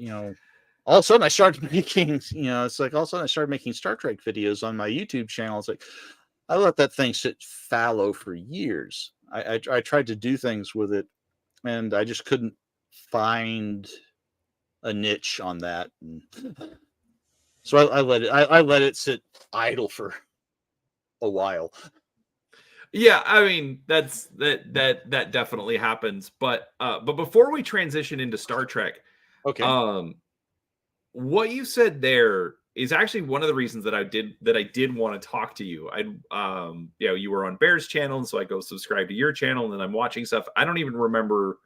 all of a sudden I started making, it's like all of a sudden I started making Star Trek videos on my YouTube channel. It's like I let that thing sit fallow for years. I tried to do things with it, and I just couldn't find a niche on that. And so I let it sit idle for a while. Yeah, I mean, that definitely happens. But before we transition into Star Trek, okay, what you said there is actually one of the reasons that I did want to talk to you. You were on Bear's channel, and so I go subscribe to your channel, and then I'm watching stuff. I don't even remember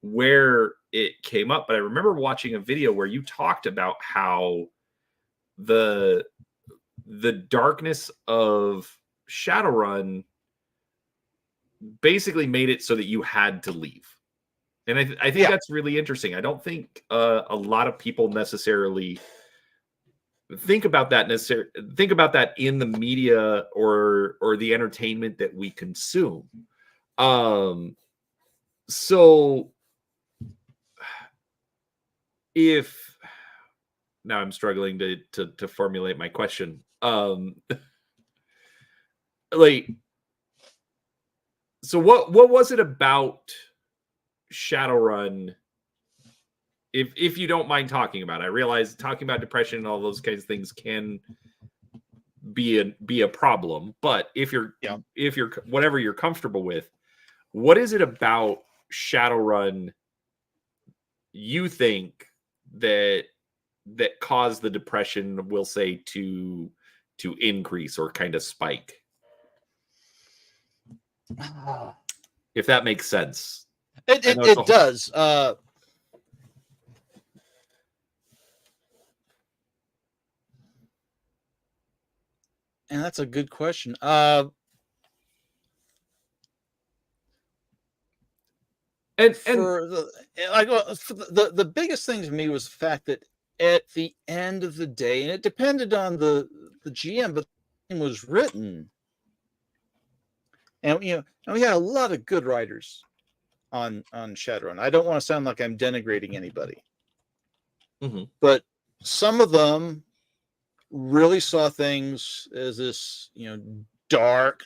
where it came up, but I remember watching a video where you talked about how the darkness of Shadowrun basically made it so that you had to leave. And I think that's really interesting. I don't think a lot of people necessarily think about that in the media or the entertainment that we consume. So if now I'm struggling to formulate my question. So what was it about Shadowrun, if you don't mind talking about it? I realize talking about depression and all those kinds of things can be a problem, but if you're whatever you're comfortable with, what is it about Shadowrun you think that caused the depression, we'll say, to increase or kind of spike? If that makes sense. It does. And that's a good question. The biggest thing to me was the fact that at the end of the day, and it depended on the GM, but the game was written, and we had a lot of good writers on Shadowrun. I don't want to sound like I'm denigrating anybody, but some of them really saw things as this, dark.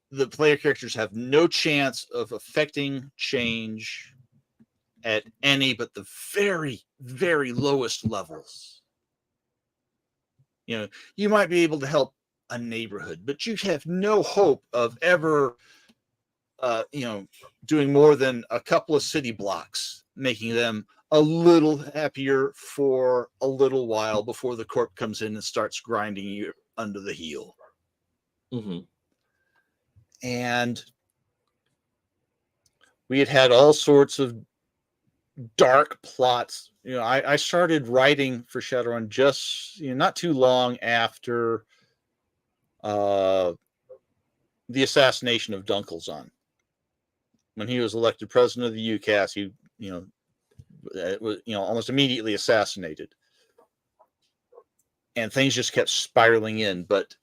The player characters have no chance of affecting change at any but the very, very lowest levels. you might be able to help a neighborhood, but you have no hope of ever, doing more than a couple of city blocks, making them a little happier for a little while before the corp comes in and starts grinding you under the heel. Mm-hmm. And we had all sorts of dark plots. I started writing for Shadowrun just not too long after the assassination of Dunkelzahn. When he was elected president of the UCAS, he was almost immediately assassinated, and things just kept spiraling in. But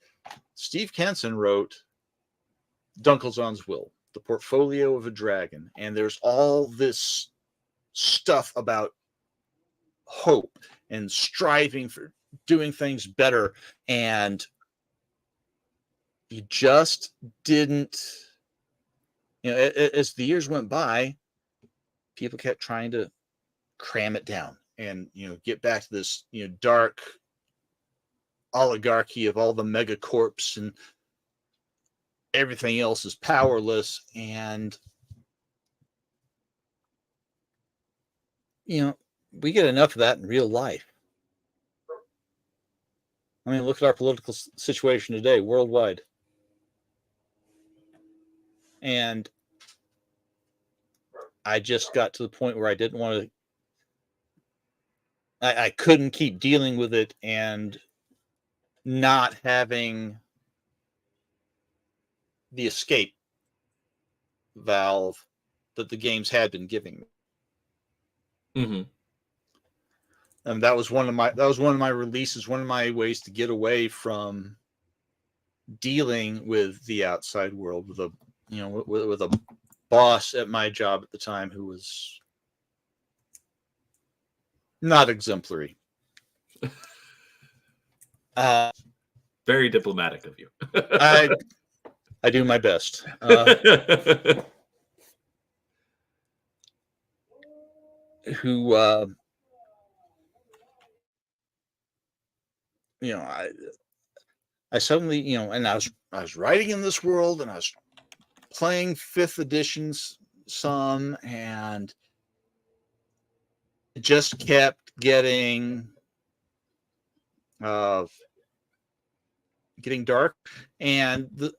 Steve Kenson wrote Dunkelzahn's Will, the portfolio of a dragon, and there's all this stuff about hope and striving for doing things better, and you just didn't, as the years went by, people kept trying to cram it down and get back to this dark oligarchy of all the megacorps, and everything else is powerless. And we get enough of that in real life. I mean, look at our political situation today worldwide. And I just got to the point where I didn't want to, I couldn't keep dealing with it and not having the escape valve that the games had been giving me. Mm-hmm. And that was one of my releases, one of my ways to get away from dealing with the outside world, with a boss at my job at the time who was not exemplary. Very diplomatic of you. I do my best. Who I suddenly, and I was writing in this world, and I was playing 5th editions some, and it just kept getting dark, and the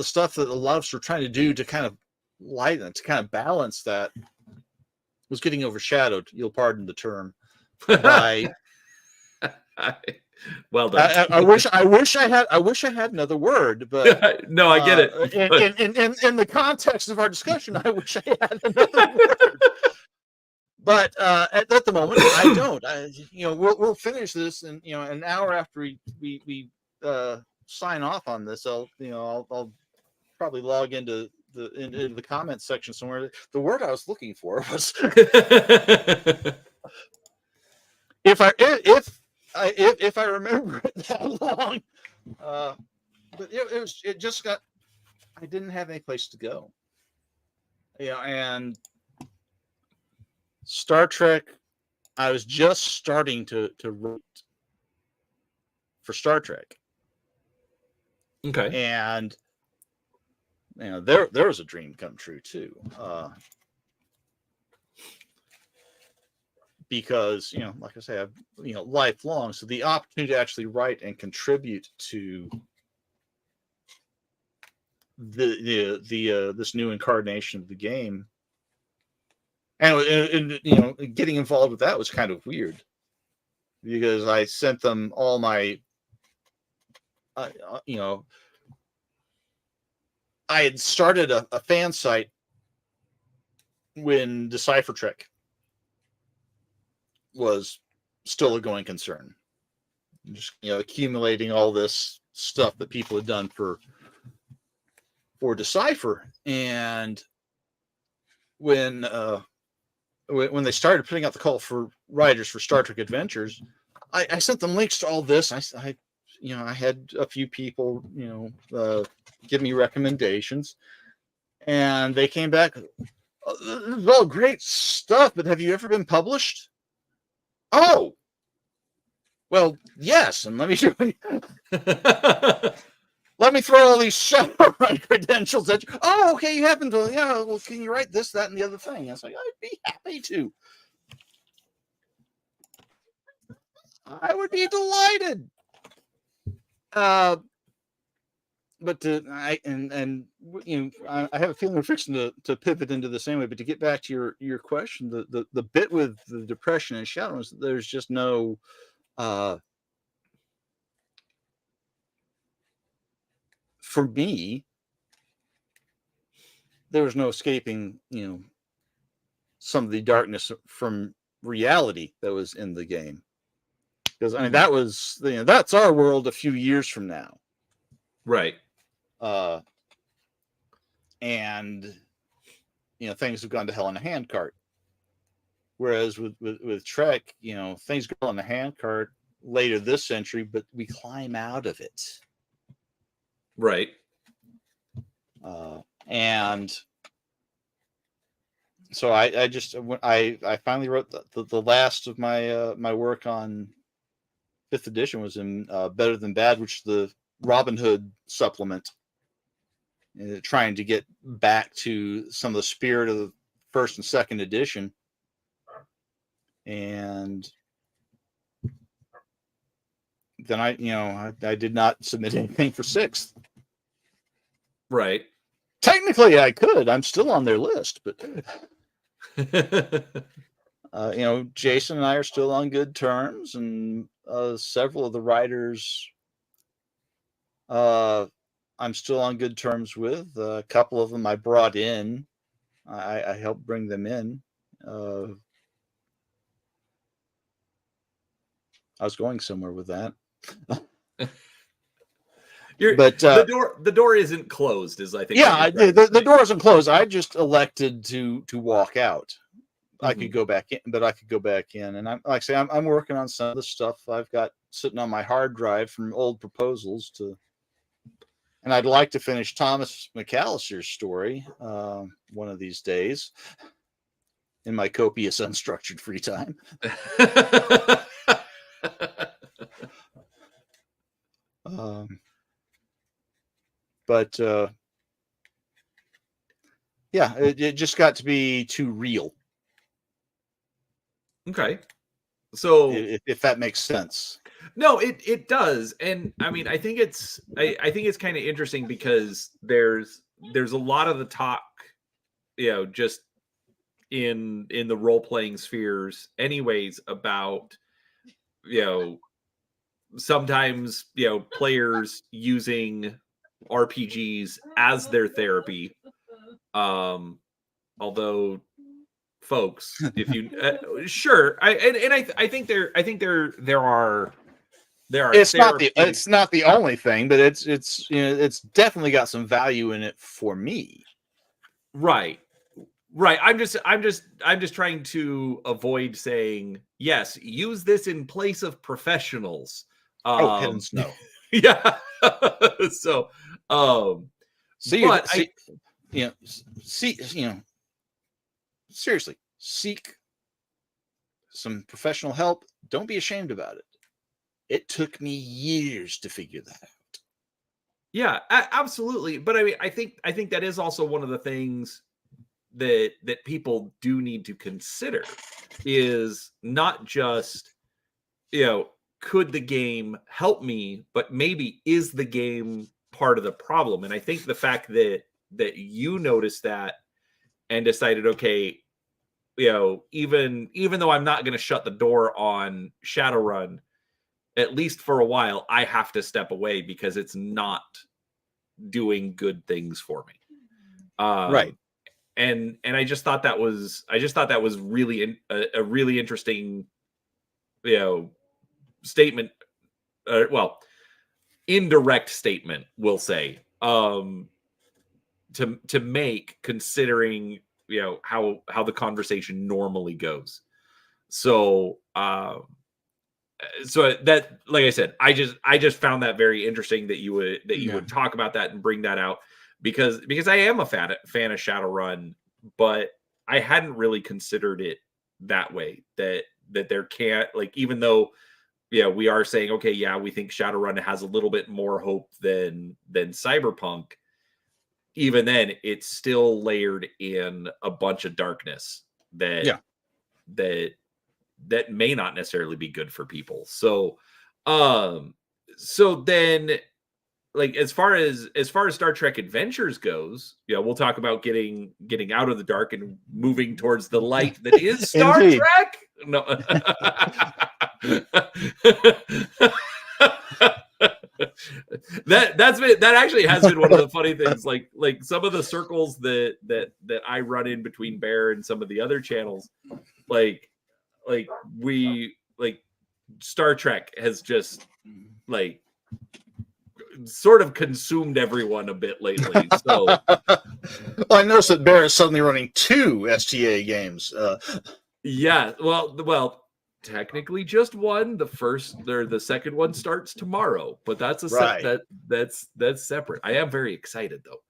stuff that a lot of us were trying to do to kind of lighten, to kind of balance that, was getting overshadowed. You'll pardon the term. By well done. I wish I had another word, but no, I get it. In the context of our discussion, I wish I had another word. But at the moment, I don't. We'll finish this, and an hour after we sign off on this, I'll probably log into the comments section somewhere. The word I was looking for was if I remember it that long, but it just got. I didn't have any place to go. And Star Trek, I was just starting to write for Star Trek. Okay. And there was a dream come true too. Because like I say, I've lifelong, so the opportunity to actually write and contribute to this new incarnation of the game, and getting involved with that was kind of weird, because I sent them all my I had started a fan site when Decipher Trek was still a going concern. Just accumulating all this stuff that people had done for Decipher, and when they started putting out the call for writers for Star Trek Adventures, I sent them links to all this. I had a few people give me recommendations, and they came back. This is all great stuff, but have you ever been published? Oh, Well, yes, and let me let me throw all these Shadowrun credentials at you. Oh, okay, you happen to, yeah, well, can you write this, that, and the other thing? I was like, I'd be happy to. I would be delighted. But I have a feeling we're fixing to pivot into the same way. But to get back to your question, the bit with the depression and Shadowrun, there's just no for me, there was no escaping, some of the darkness from reality that was in the game. Because I mean, that was, that's our world a few years from now. Right. And things have gone to hell in a handcart. Whereas with Trek, things go in the handcart later this century, but we climb out of it. Right. And so I finally wrote the last of my work on 5th edition was in Better Than Bad, which is the Robin Hood supplement, trying to get back to some of the spirit of the 1st and 2nd edition. And then I did not submit anything for 6th. Right. Technically, I could. I'm still on their list, but Jason and I are still on good terms, and several of the writers I'm still on good terms with. A couple of them I brought in. I helped bring them in. I was going somewhere with that. But the door isn't closed, is I think. Yeah, the door isn't closed. I just elected to walk out. I could go back in, but I could go back in, and I'm working on some of the stuff I've got sitting on my hard drive from old proposals and I'd like to finish Thomas McAllister's story one of these days in my copious unstructured free time. But yeah, it just got to be too real. Okay. So if that makes sense. No, it does. And I mean, I think it's kind of interesting because there's a lot of the talk, just in the role-playing spheres anyways about, sometimes, players using RPGs as their therapy. Although folks, if you sure, I think there are it's not the only thing, but it's definitely got some value in it for me. Right. I'm just trying to avoid saying, yes, use this in place of professionals. Oh, heavens no. Yeah. So seriously, seek some professional help. Don't be ashamed about it. It took me years to figure that out. Yeah, absolutely. But I mean, I think that is also one of the things that people do need to consider is not just, could the game help me, but maybe is the game part of the problem? And I think the fact that you noticed that and decided, okay, even though I'm not going to shut the door on Shadowrun, at least for a while, I have to step away because it's not doing good things for me. Right. And I just thought that was really a really interesting, statement. Indirect statement, we'll say, to make, considering how the conversation normally goes. So that, like I said, I just found that very interesting that you would talk about that and bring that out, because I am a fan of Shadowrun, but I hadn't really considered it that way, that there can't, like, even though yeah, we are saying, okay, yeah, we think Shadowrun has a little bit more hope than Cyberpunk. Even then, it's still layered in a bunch of darkness that that may not necessarily be good for people. So, so then, like as far as Star Trek Adventures goes, yeah, we'll talk about getting out of the dark and moving towards the light that is Star Indeed. Trek. No. that actually has been one of the funny things. Like some of the circles that I run in between Bear and some of the other channels, like we like Star Trek has just like sort of consumed everyone a bit lately. So Well, I noticed that Bear is suddenly running 2 STA games. yeah, well, technically just one. The second one starts tomorrow, but that's a Right. that's separate. I am very excited though.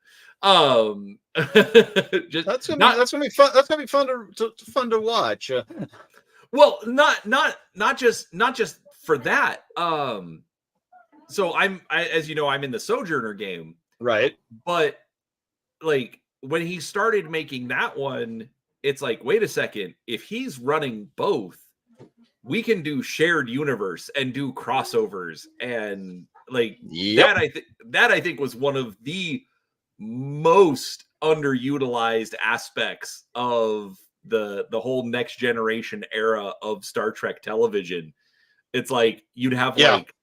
Just That's gonna not be fun. That's gonna be fun to watch. well, not just for that. So as you know, I'm in the Sojourner game, Right. but like when he started making that one, it's like, wait a second, if he's running both, we can do shared universe and do crossovers, and like Yep. that I think was one of the most underutilized aspects of the whole next generation era of Star Trek television. It's like you'd have like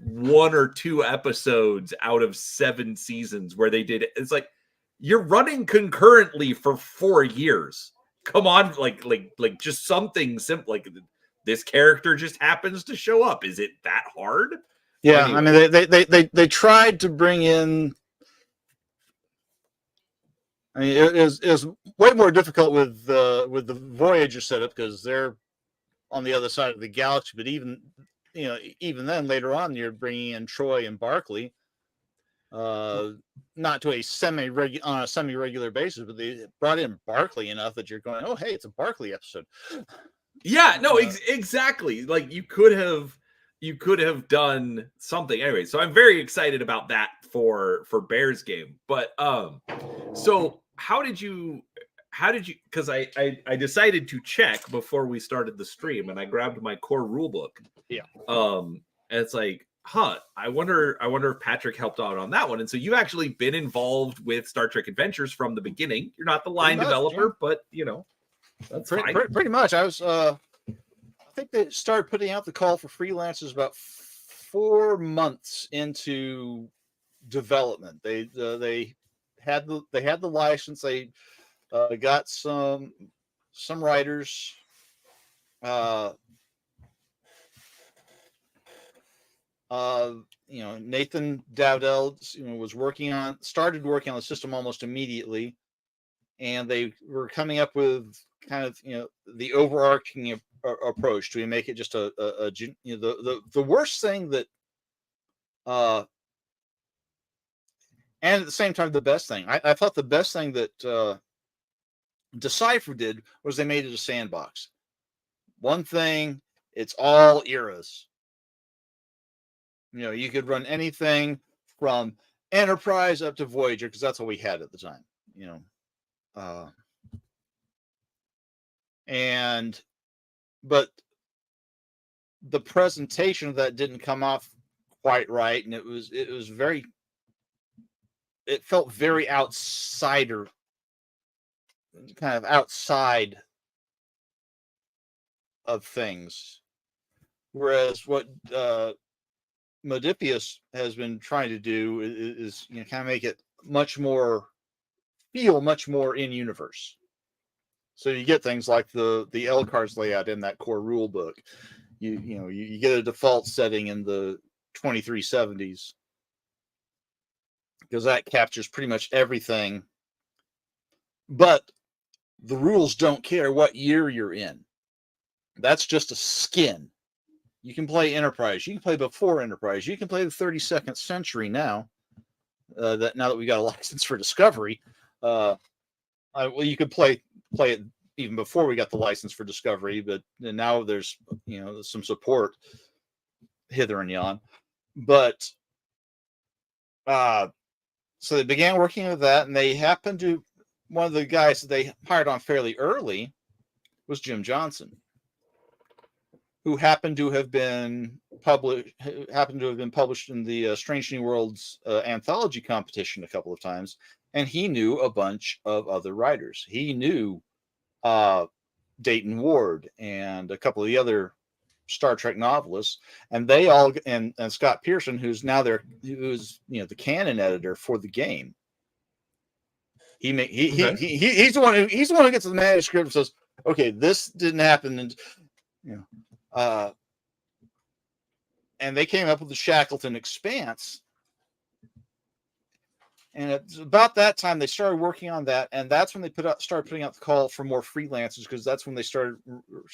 1 or 2 episodes out of 7 seasons where they did it. It's like you're running concurrently for 4 years. Come on, like just something simple. Like this character just happens to show up. Is it that hard? Yeah, Anyway. I mean, they tried to bring in. I mean, it was way more difficult with the Voyager setup because they're on the other side of the galaxy. But even then, later on, you're bringing in Troy and Barclay, not to a semi-regular basis, but they brought in Barclay enough that you're going, oh, hey, it's a Barclay episode. Yeah, no, exactly. Like you could have done something anyway. So I'm very excited about that for Bears game. But so how did you because I decided to check before we started the stream, and I grabbed my core rulebook. Yeah. And it's like, I wonder if Patrick helped out on that one. And so you've actually been involved with Star Trek Adventures from the beginning. You're not the line developer, but that's fine. Pretty much. I was I think they started putting out the call for freelancers about 4 months into development. They had the license. They got some writers. Nathan Dowdell started working on the system almost immediately, and they were coming up with kind of the overarching approach. Do we make it just the worst thing that and at the same time the best thing? I thought the best thing that Decipher did was they made it a sandbox. One thing, it's all eras. You could run anything from Enterprise up to Voyager because that's what we had at the time. But the presentation of that didn't come off quite right, and it felt very outsider, kind of outside of things. Whereas what Modipius has been trying to do is kind of make it feel much more in universe. So you get things like the L cards layout in that core rule book. You get a default setting in the 2370s because that captures pretty much everything. But the rules don't care what year you're in. That's just a skin. You can play Enterprise. You can play before Enterprise. You can play the 32nd century now. Now that we got a license for Discovery, you could play it even before we got the license for Discovery. But now there's some support. hither and yon. But so they began working with that, and they happened to, one of the guys that they hired on fairly early was Jim Johnson, who happened to have been published in the Strange New Worlds anthology competition a couple of times, and he knew a bunch of other writers. He knew Dayton Ward and a couple of the other Star Trek novelists, and they all, and Scott Pearson, who's the canon editor for the game. He's the one who gets the manuscript and says, okay, this didn't happen, and and they came up with the Shackleton Expanse. And it's about that time they started working on that, and that's when they started putting out the call for more freelancers, because that's when they starting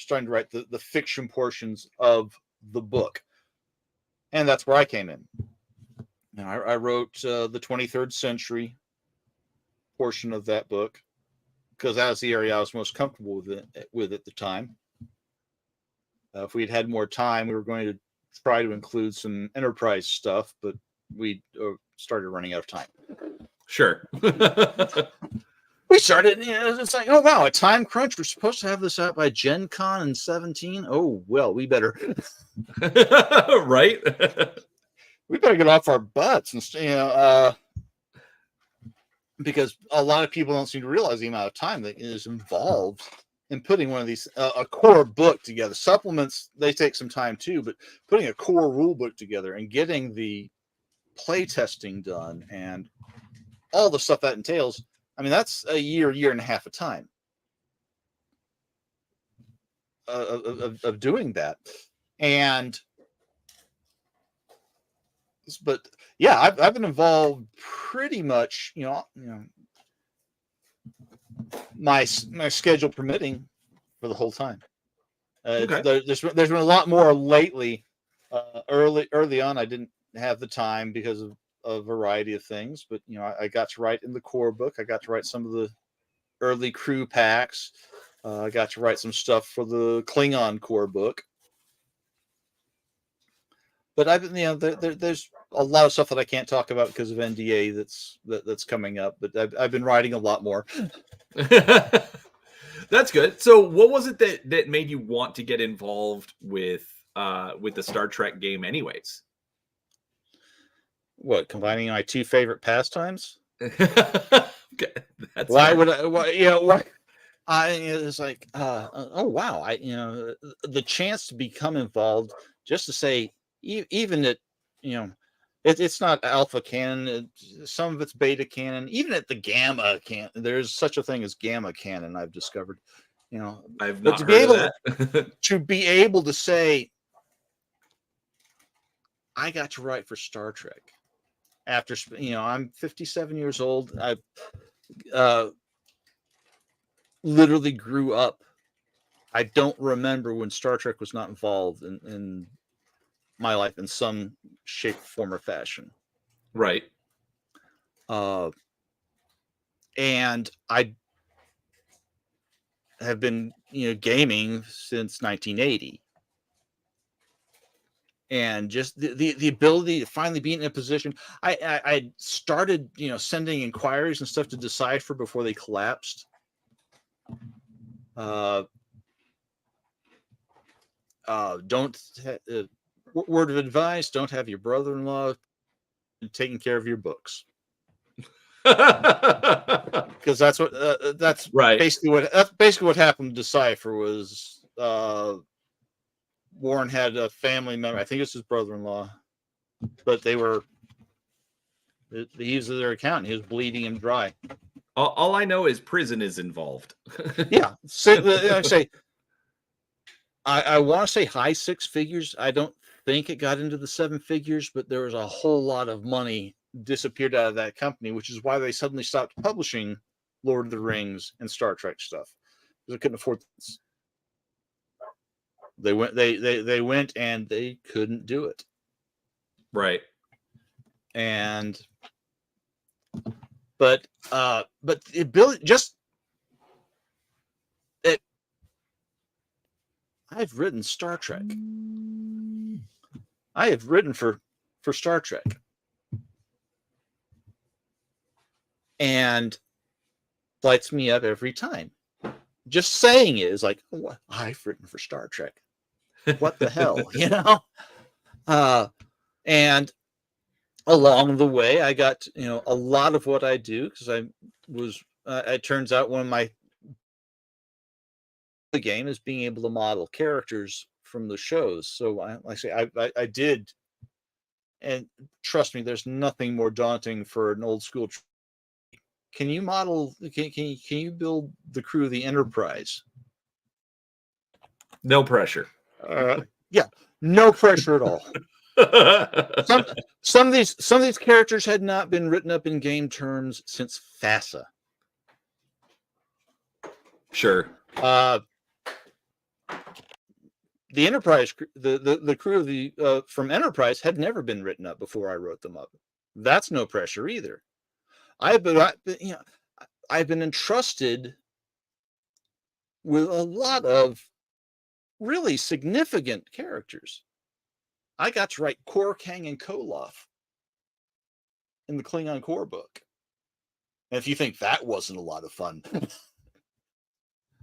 to write the fiction portions of the book, and that's where I came in. Now, I wrote the 23rd century portion of that book because that was the area I was most comfortable with at the time. If we'd had more time, we were going to try to include some Enterprise stuff, but we started running out of time. Sure. We started, it's like, oh, wow, a time crunch. We're supposed to have this out by Gen Con in 17. Oh, well, we better. Right? We better get off our butts and, because a lot of people don't seem to realize the amount of time that is involved in putting one of these, a core book together. Supplements, they take some time too, but putting a core rule book together and getting the play testing done and all the stuff that entails, I mean, that's a year and a half of time of doing that. And, but yeah, I've been involved pretty much, my schedule permitting for the whole time. Okay. There's been a lot more lately. Early on, I didn't have the time because of a variety of things, but I got to write in the core book. I got to write some of the early crew packs. I got to write some stuff for the Klingon core book. But there's a lot of stuff that I can't talk about because of NDA that's coming up. But I've been writing a lot more. That's good. So, what was it that made you want to get involved with the Star Trek game, anyways? What, combining my two favorite pastimes? Okay, that's why fair. would I? Why? It's like, oh wow! The chance to become involved, just to say, even at, it's not alpha canon. Some of it's beta canon. Even at the gamma canon, there's such a thing as gamma canon. I've discovered. I've but not to heard be able of that. to be able to say, I got to write for Star Trek. After I'm 57 years old. I literally grew up. I don't remember when Star Trek was not involved in my life in some shape, form, or fashion. Right. And I have been, gaming since 1980. And just the ability to finally be in a position. I started, sending inquiries and stuff to Decipher before they collapsed. Word of advice: don't have your brother-in-law taking care of your books, because that's right. basically what happened to Decipher. Was Warren had a family member, I think it's his brother-in-law, but he used their account. He was bleeding him dry. All I know is prison is involved. Yeah. So, I want to say high six figures. I don't think it got into the seven figures, but there was a whole lot of money disappeared out of that company, which is why they suddenly stopped publishing Lord of the Rings and Star Trek stuff, because they couldn't afford this. They went and they couldn't do it. Right. And but the ability, just it, I've written Star Trek. I have written for Star Trek. And lights me up every time. Just saying it is like, what? I've written for Star Trek. What the hell, you know? And along the way, I got, a lot of what I do, because it turns out one of my the game is being able to model characters from the shows. So I did, and trust me, there's nothing more daunting for an old school. Can you model? Can you build the crew of the Enterprise? No pressure. Yeah, no pressure at all. Some of these characters had not been written up in game terms since FASA. Sure. The Enterprise, the crew of the from Enterprise had never been written up before I wrote them up. That's no pressure either. I've been entrusted with a lot of really significant characters. I got to write Kor, Kang, and Koloth in the Klingon core book. And if you think that wasn't a lot of fun,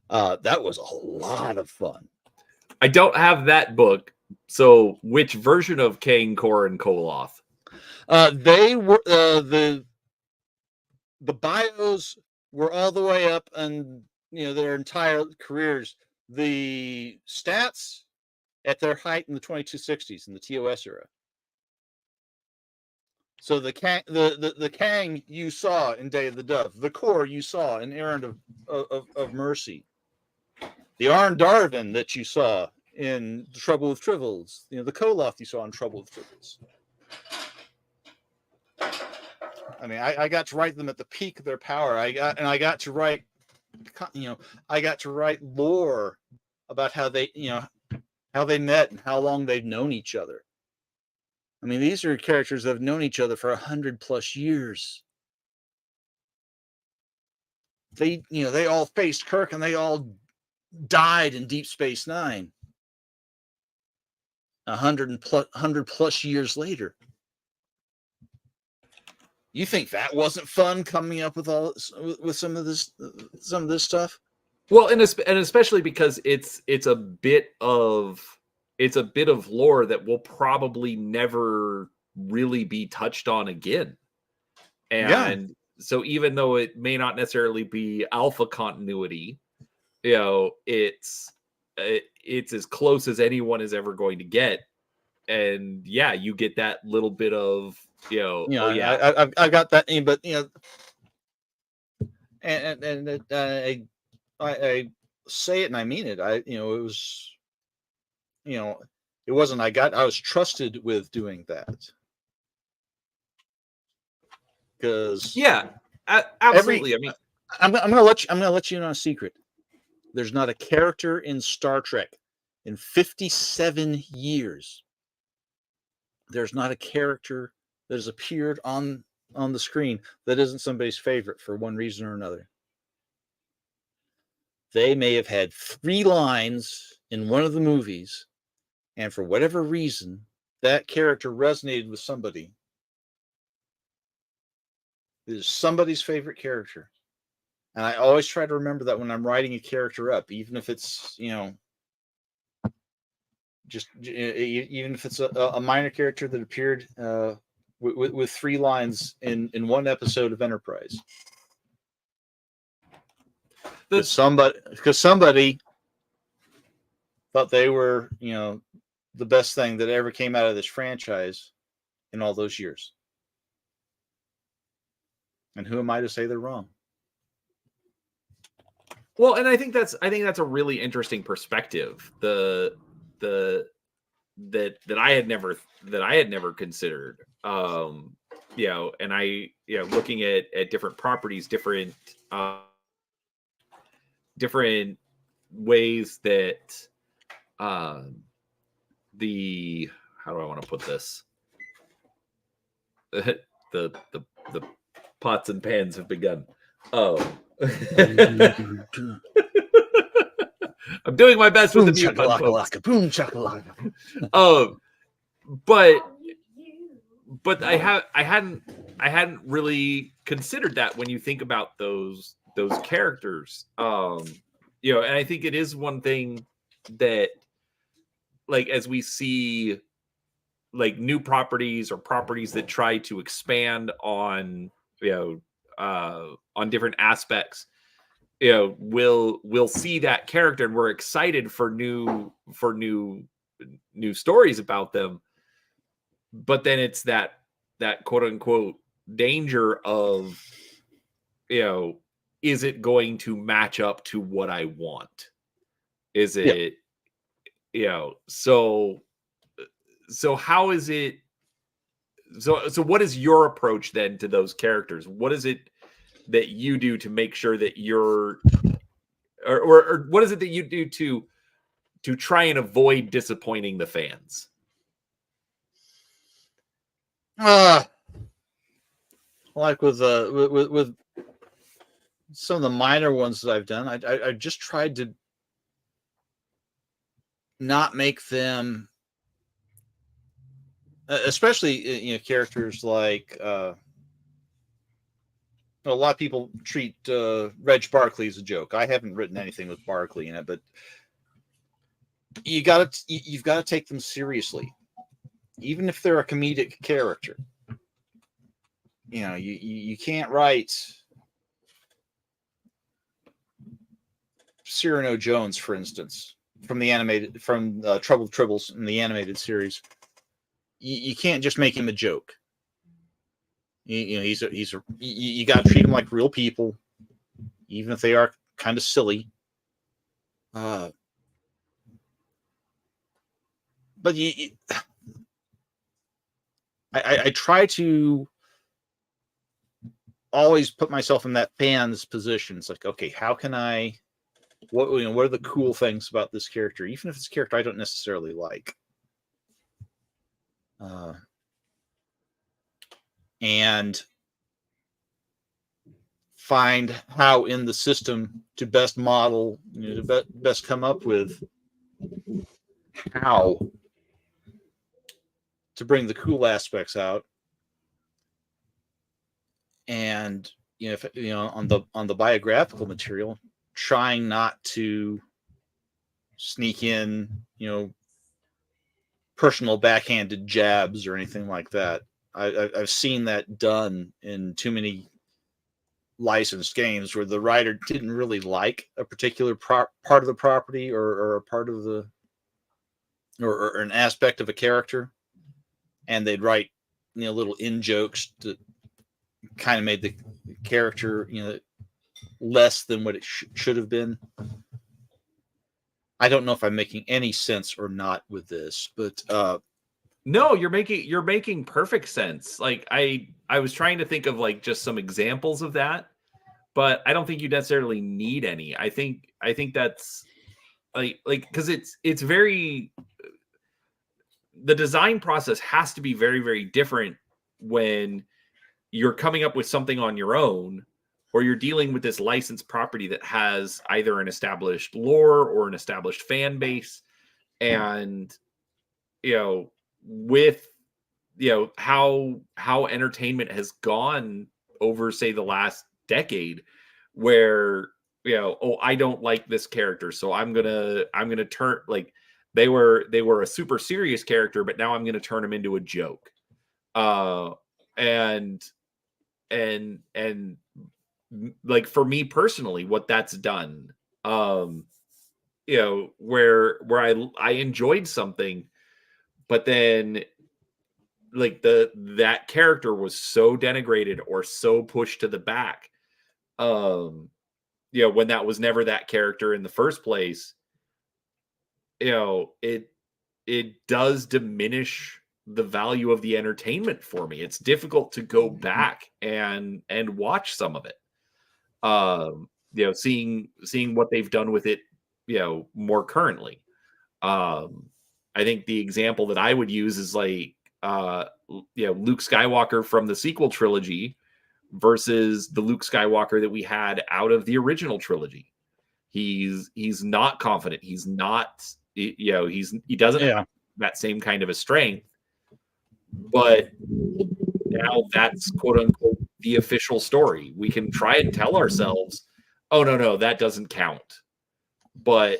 that was a lot of fun. I don't have that book. So which version of Kang, Kor, and Koloth? They were the bios were all the way up, and their entire careers. The stats at their height in the 2260s in the TOS era. So the Kang you saw in Day of the Dove, the Kor you saw in Errand of Mercy, the Arn Darvin that you saw in Trouble with Tribbles, the Koloth you saw in Trouble with Tribbles. I mean, I got to write them at the peak of their power. I got to write, lore about how they met and how long they've known each other. I mean, these are characters that have known each other for 100+ years. They all faced Kirk and they all died in Deep Space Nine. 100+ years later. You think that wasn't fun coming up with some of this stuff? Well, and especially because it's a bit of lore that will probably never really be touched on again. And so even though it may not necessarily be alpha continuity, it's as close as anyone is ever going to get. And yeah, you get that little bit of I got that, but I say it and I mean it. It was, it wasn't. I was trusted with doing that because absolutely. I mean, I'm gonna let you know a secret. There's not a character in Star Trek in 57 years. There's not a character that has appeared on the screen that isn't somebody's favorite for one reason or another. They may have had 3 lines in one of the movies, and for whatever reason, that character resonated with somebody. It is somebody's favorite character. And I always try to remember that when I'm writing a character up, even if it's, even if it's a minor character that appeared with 3 lines in one episode of Enterprise. Because somebody thought they were, the best thing that ever came out of this franchise in all those years. And who am I to say they're wrong? Well, and I think that's a really interesting perspective. That I had never considered. And I looking at different properties, different ways that how do I want to put this? The pots and pans have begun. Oh. I'm doing my best with the mute button. Boom chakalaka. but I hadn't really considered that when you think about those characters. You know, and I think it is one thing that, like, as we see like new properties or properties that try to expand on, you know, on different aspects, you know, we'll see that character and we're excited for new stories about them. But then it's that quote unquote danger of, you know, is it going to match up to what I want? Is it, you know, so how is it? So what is your approach then to those characters? What is it that you do to make sure that you're, or what is it that you do to try and avoid disappointing the fans? Like with some of the minor ones that I've done, I just tried to not make them, especially, you know, characters like a lot of people treat Reg Barkley as a joke. I haven't written anything with Barkley in it, but you've got to take them seriously, even if they're a comedic character. You know, you can't write Cyrano Jones, for instance, from Trouble with Tribbles in the animated series. You can't just make him a joke. You know, you got to treat them like real people, even if they are kind of silly. But I try to always put myself in that fan's position. It's like, okay, how can I? What are the cool things about this character, even if it's a character I don't necessarily like? And find how in the system to best model, you know, to best come up with how to bring the cool aspects out. And, you know, if, you know, on the biographical material, trying not to sneak in, you know, personal backhanded jabs or anything like that. I've seen that done in too many licensed games where the writer didn't really like a particular part of the property or a part of the or an aspect of a character, and they'd write, you know, little in jokes that kind of made the character, you know, less than what it should have been. I don't know if I'm making any sense or not with this, but no, you're making perfect sense. Like I was trying to think of like just some examples of that, but I don't think you necessarily need any. I think that's like because it's very, the design process has to be very, very different when you're coming up with something on your own, or you're dealing with this licensed property that has either an established lore or an established fan base. And, you know, with, you know, how entertainment has gone over, say, the last decade, where, you know, oh, I don't like this character, so I'm gonna turn, like, they were a super serious character, but now I'm gonna turn them into a joke. And like, for me personally, what that's done, you know, where I enjoyed something, but then like that character was so denigrated or so pushed to the back, you know, when that was never that character in the first place, you know, it does diminish the value of the entertainment for me. It's difficult to go back and watch some of it. You know, seeing what they've done with it, you know, more currently. I think the example that I would use is like, you know, Luke Skywalker from the sequel trilogy versus the Luke Skywalker that we had out of the original trilogy. He's not confident. He's not, you know, he doesn't have that same kind of a strength. but now that's quote unquote the official story. We can try and tell ourselves, oh no, that doesn't count. But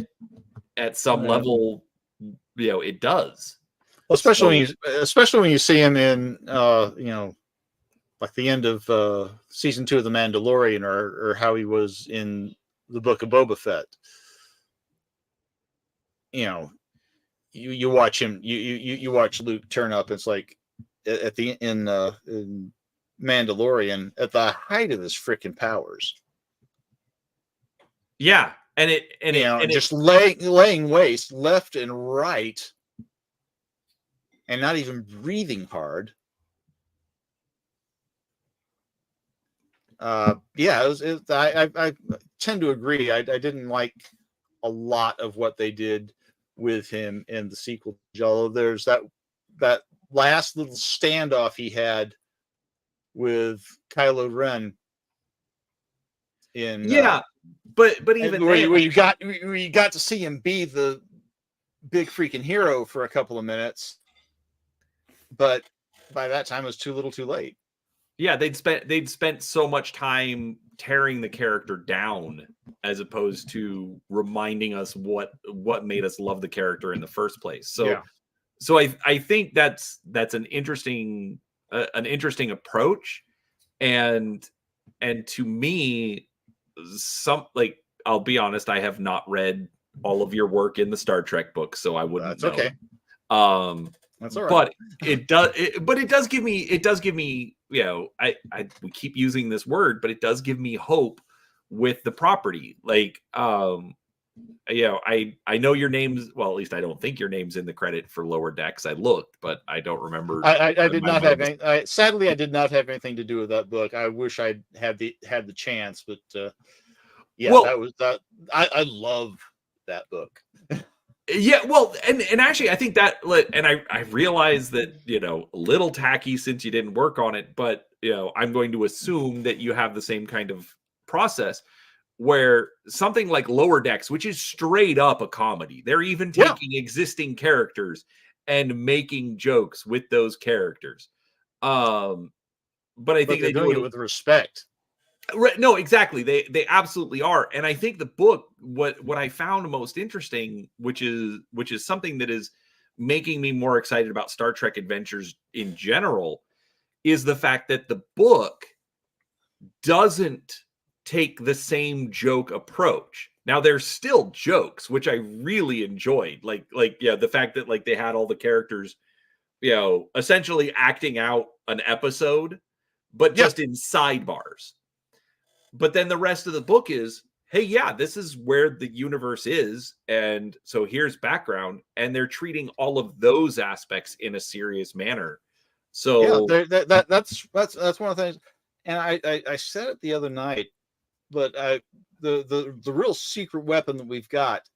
at some level, it does. Especially when you see him in like the end of season 2 of The Mandalorian, or how he was in the Book of Boba Fett. You watch him, you watch Luke turn up. It's like in Mandalorian at the height of his freaking powers. Yeah, and just laying waste left and right, and not even breathing hard. I tend to agree. I didn't like a lot of what they did with him in the sequel. Although there's that last little standoff he had with Kylo Ren in but even where you got to see him be the big freaking hero for a couple of minutes, but by that time it was too little, too late. Yeah, they'd spent so much time tearing the character down as opposed to reminding us what made us love the character in the first place. So I think that's an interesting approach, and to me, I'll be honest, I have not read all of your work in the Star Trek books, so I wouldn't know. Okay. That's all right. But it does give me, we keep using this word, but it does give me hope with the property. Like, I know your name's, well, at least I don't think your name's in the credit for Lower Decks. I looked, but I don't remember. I did not have any. Sadly, I did not have anything to do with that book. I wish I had the chance, but that was that. I love that book. Yeah, well, and actually, I think that, and I realize that, a little tacky since you didn't work on it, but, I'm going to assume that you have the same kind of process where something like Lower Decks, which is straight up a comedy, they're even taking existing characters and making jokes with those characters. But I think they're doing it with respect. No, exactly. They absolutely are. And I think the book, what I found most interesting, which is something that is making me more excited about Star Trek adventures in general, is the fact that the book doesn't take the same joke approach. Now there's still jokes, which I really enjoyed. Like the fact that they had all the characters, essentially acting out an episode, but just in sidebars. But then the rest of the book is, hey, this is where the universe is, and so here's background, and they're treating all of those aspects in a serious manner. So that's one of the things, and I said it the other night, but the real secret weapon that we've got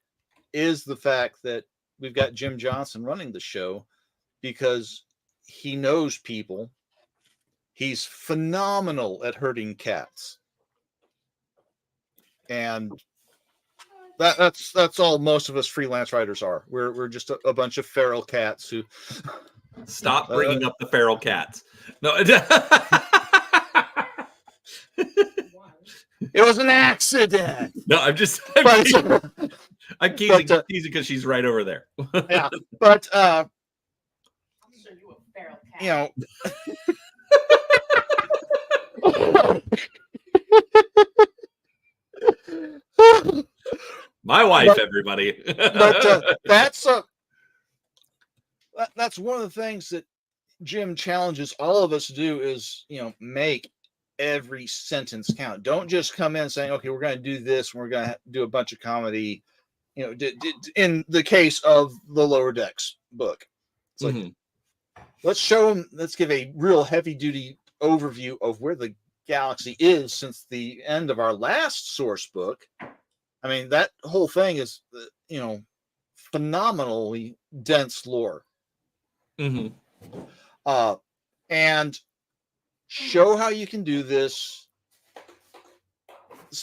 is the fact that we've got Jim Johnson running the show, because he knows people. He's phenomenal at herding cats. And that's all most of us freelance writers are. We're just a bunch of feral cats who stop bringing up the feral cats. No, it was an accident. No, I'm teasing because she's right over there. Yeah, but I'll show you a feral cat. My wife, everybody. But that's one of the things that Jim challenges all of us to do is, make every sentence count. Don't just come in saying, okay, we're going to do this, and we're going to do a bunch of comedy. In the case of the Lower Decks book, it's like, let's show them, let's give a real heavy duty overview of where the galaxy is since the end of our last source book. I mean, that whole thing is, phenomenally dense lore. And show how you can do this.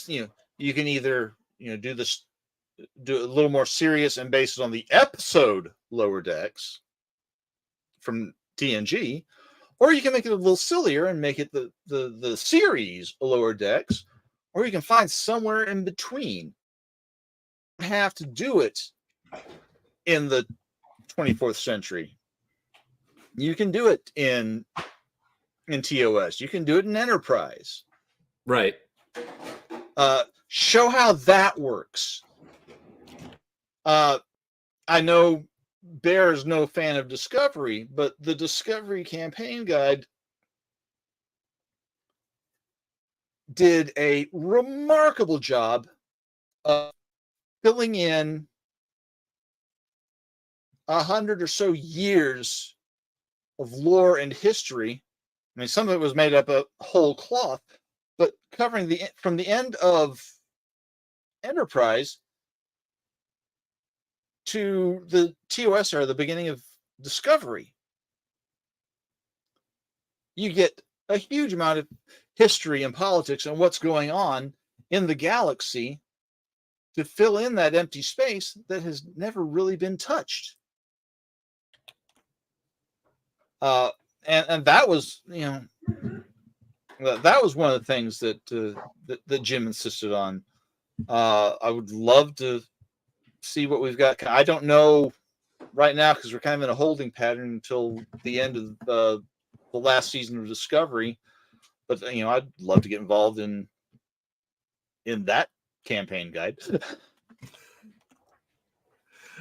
You can either, do a little more serious and based on the episode Lower Decks from TNG, or you can make it a little sillier and make it the series Lower Decks, or you can find somewhere in between. You don't have to do it in the 24th century. You can do it in TOS. You can do it in Enterprise. Right. Show how that works. I know Bear is no fan of Discovery, but the Discovery campaign guide did a remarkable job of filling in 100 or so years of lore and history. I mean, some of it was made up of whole cloth, but covering from the end of Enterprise to the TOS era, the beginning of Discovery. You get a huge amount of history and politics and what's going on in the galaxy to fill in that empty space that has never really been touched. And that was, that was one of the things that that Jim insisted on. I would love to see what we've got. I don't know right now because we're kind of in a holding pattern until the end of the last season of Discovery. But I'd love to get involved in that campaign guide.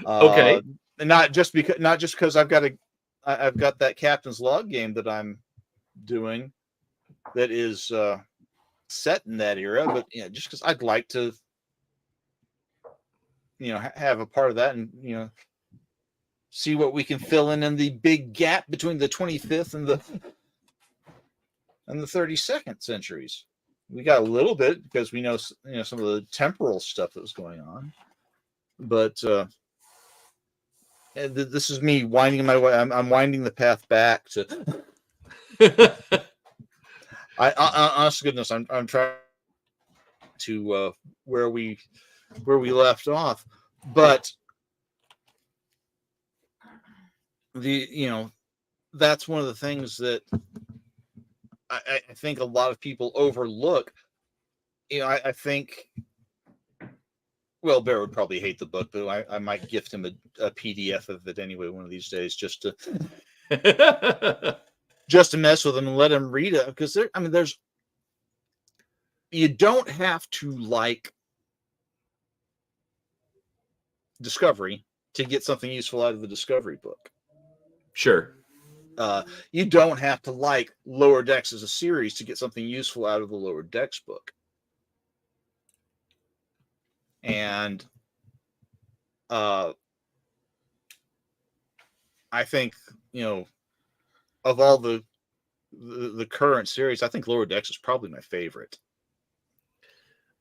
Okay. And not just because I've got that captain's log game that I'm doing that is set in that era, but just because I'd like to have a part of that and see what we can fill in the big gap between the 25th and the 32nd centuries. We got a little bit because we know some of the temporal stuff that was going on, but this is me winding my way. I'm winding the path back to. I honest to goodness, I'm trying to where we left off, but that's one of the things that I think a lot of people overlook. I think, well, Bear would probably hate the book, but I might gift him a PDF of it anyway one of these days, just to mess with him and let him read it, because you don't have to like Discovery to get something useful out of the Discovery book. Sure. You don't have to like Lower Decks as a series to get something useful out of the Lower Decks book. And I think, of all the current series, I think Lower Decks is probably my favorite.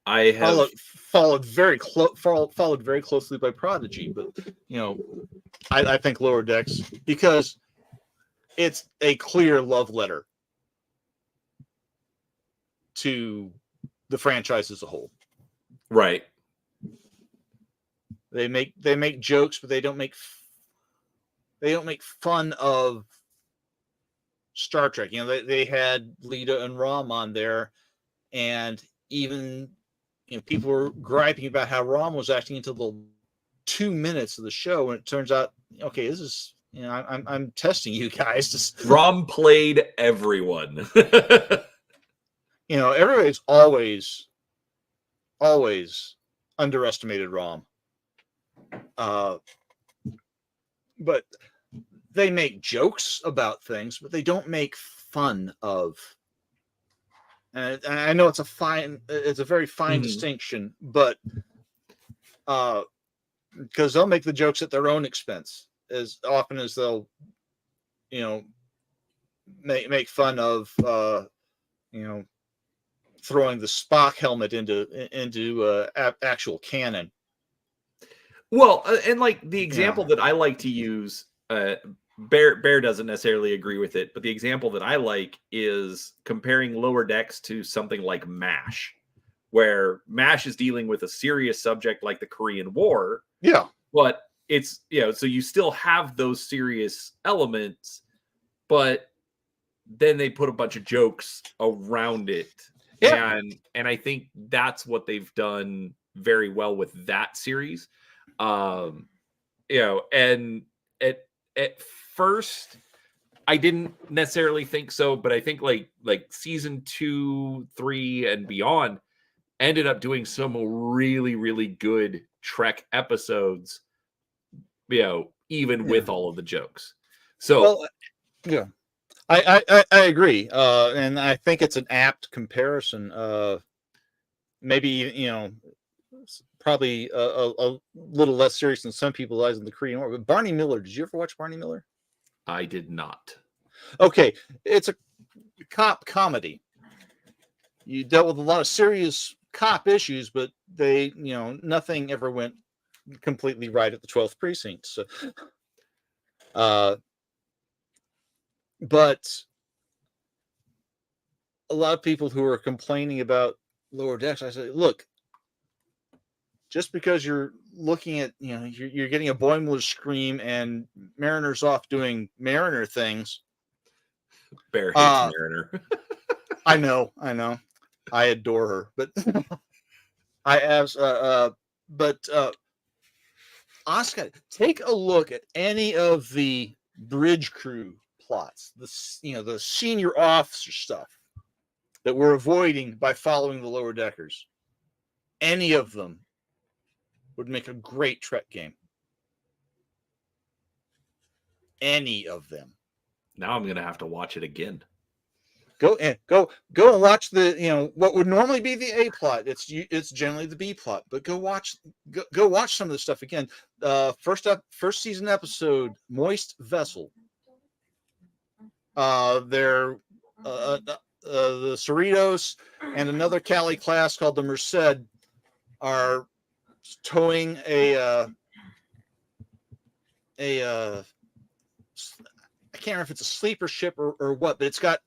I have followed very closely by Prodigy, but I think Lower Decks, because it's a clear love letter to the franchise as a whole. Right. They make jokes, but they don't make fun of Star Trek. They had Lita and Rom on there, and even people were griping about how Rom was acting until the 2 minutes of the show, and it turns out, okay, this is I'm testing you guys. Rom played everyone. Everybody's always underestimated Rom. But they make jokes about things, but they don't make fun of. And I know it's a very fine distinction, but because they'll make the jokes at their own expense as often as they'll, make fun of, throwing the Spock helmet into actual canon. Well, and like the example that I like to use, Bear doesn't necessarily agree with it, but the example that I like is comparing Lower Decks to something like MASH, where MASH is dealing with a serious subject like the Korean War. Yeah. But it's, so you still have those serious elements, but then they put a bunch of jokes around it. Yeah. And I think that's what they've done very well with that series. And at first I didn't necessarily think so, but I think like season 2, 3, and beyond ended up doing some really, really good Trek episodes, even with all of the jokes. So, well, yeah, I agree. And I think it's an apt comparison. Maybe, probably a little less serious than some people realize in the Korean War. But Barney Miller, did you ever watch Barney Miller? I did not. Okay, it's a cop comedy. You dealt with a lot of serious cop issues, but they, nothing ever went completely right at the 12th precinct. So, but a lot of people who are complaining about Lower Decks, I say, look, just because you're looking at, you're getting a Boimler scream and Mariner's off doing Mariner things. Bear hates Mariner. I know. I adore her, but Oscar, take a look at any of the bridge crew plots, the senior officer stuff that we're avoiding by following the Lower Deckers. Any of them would make a great Trek game. Any of them. Now I'm gonna have to watch it again. Go and watch the what would normally be the A plot. It's generally the B plot, but go watch some of the stuff again. First season episode, Moist Vessel. They're the Cerritos and another Cali class called the Merced are towing a I can't remember if it's a sleeper ship or what, but it's got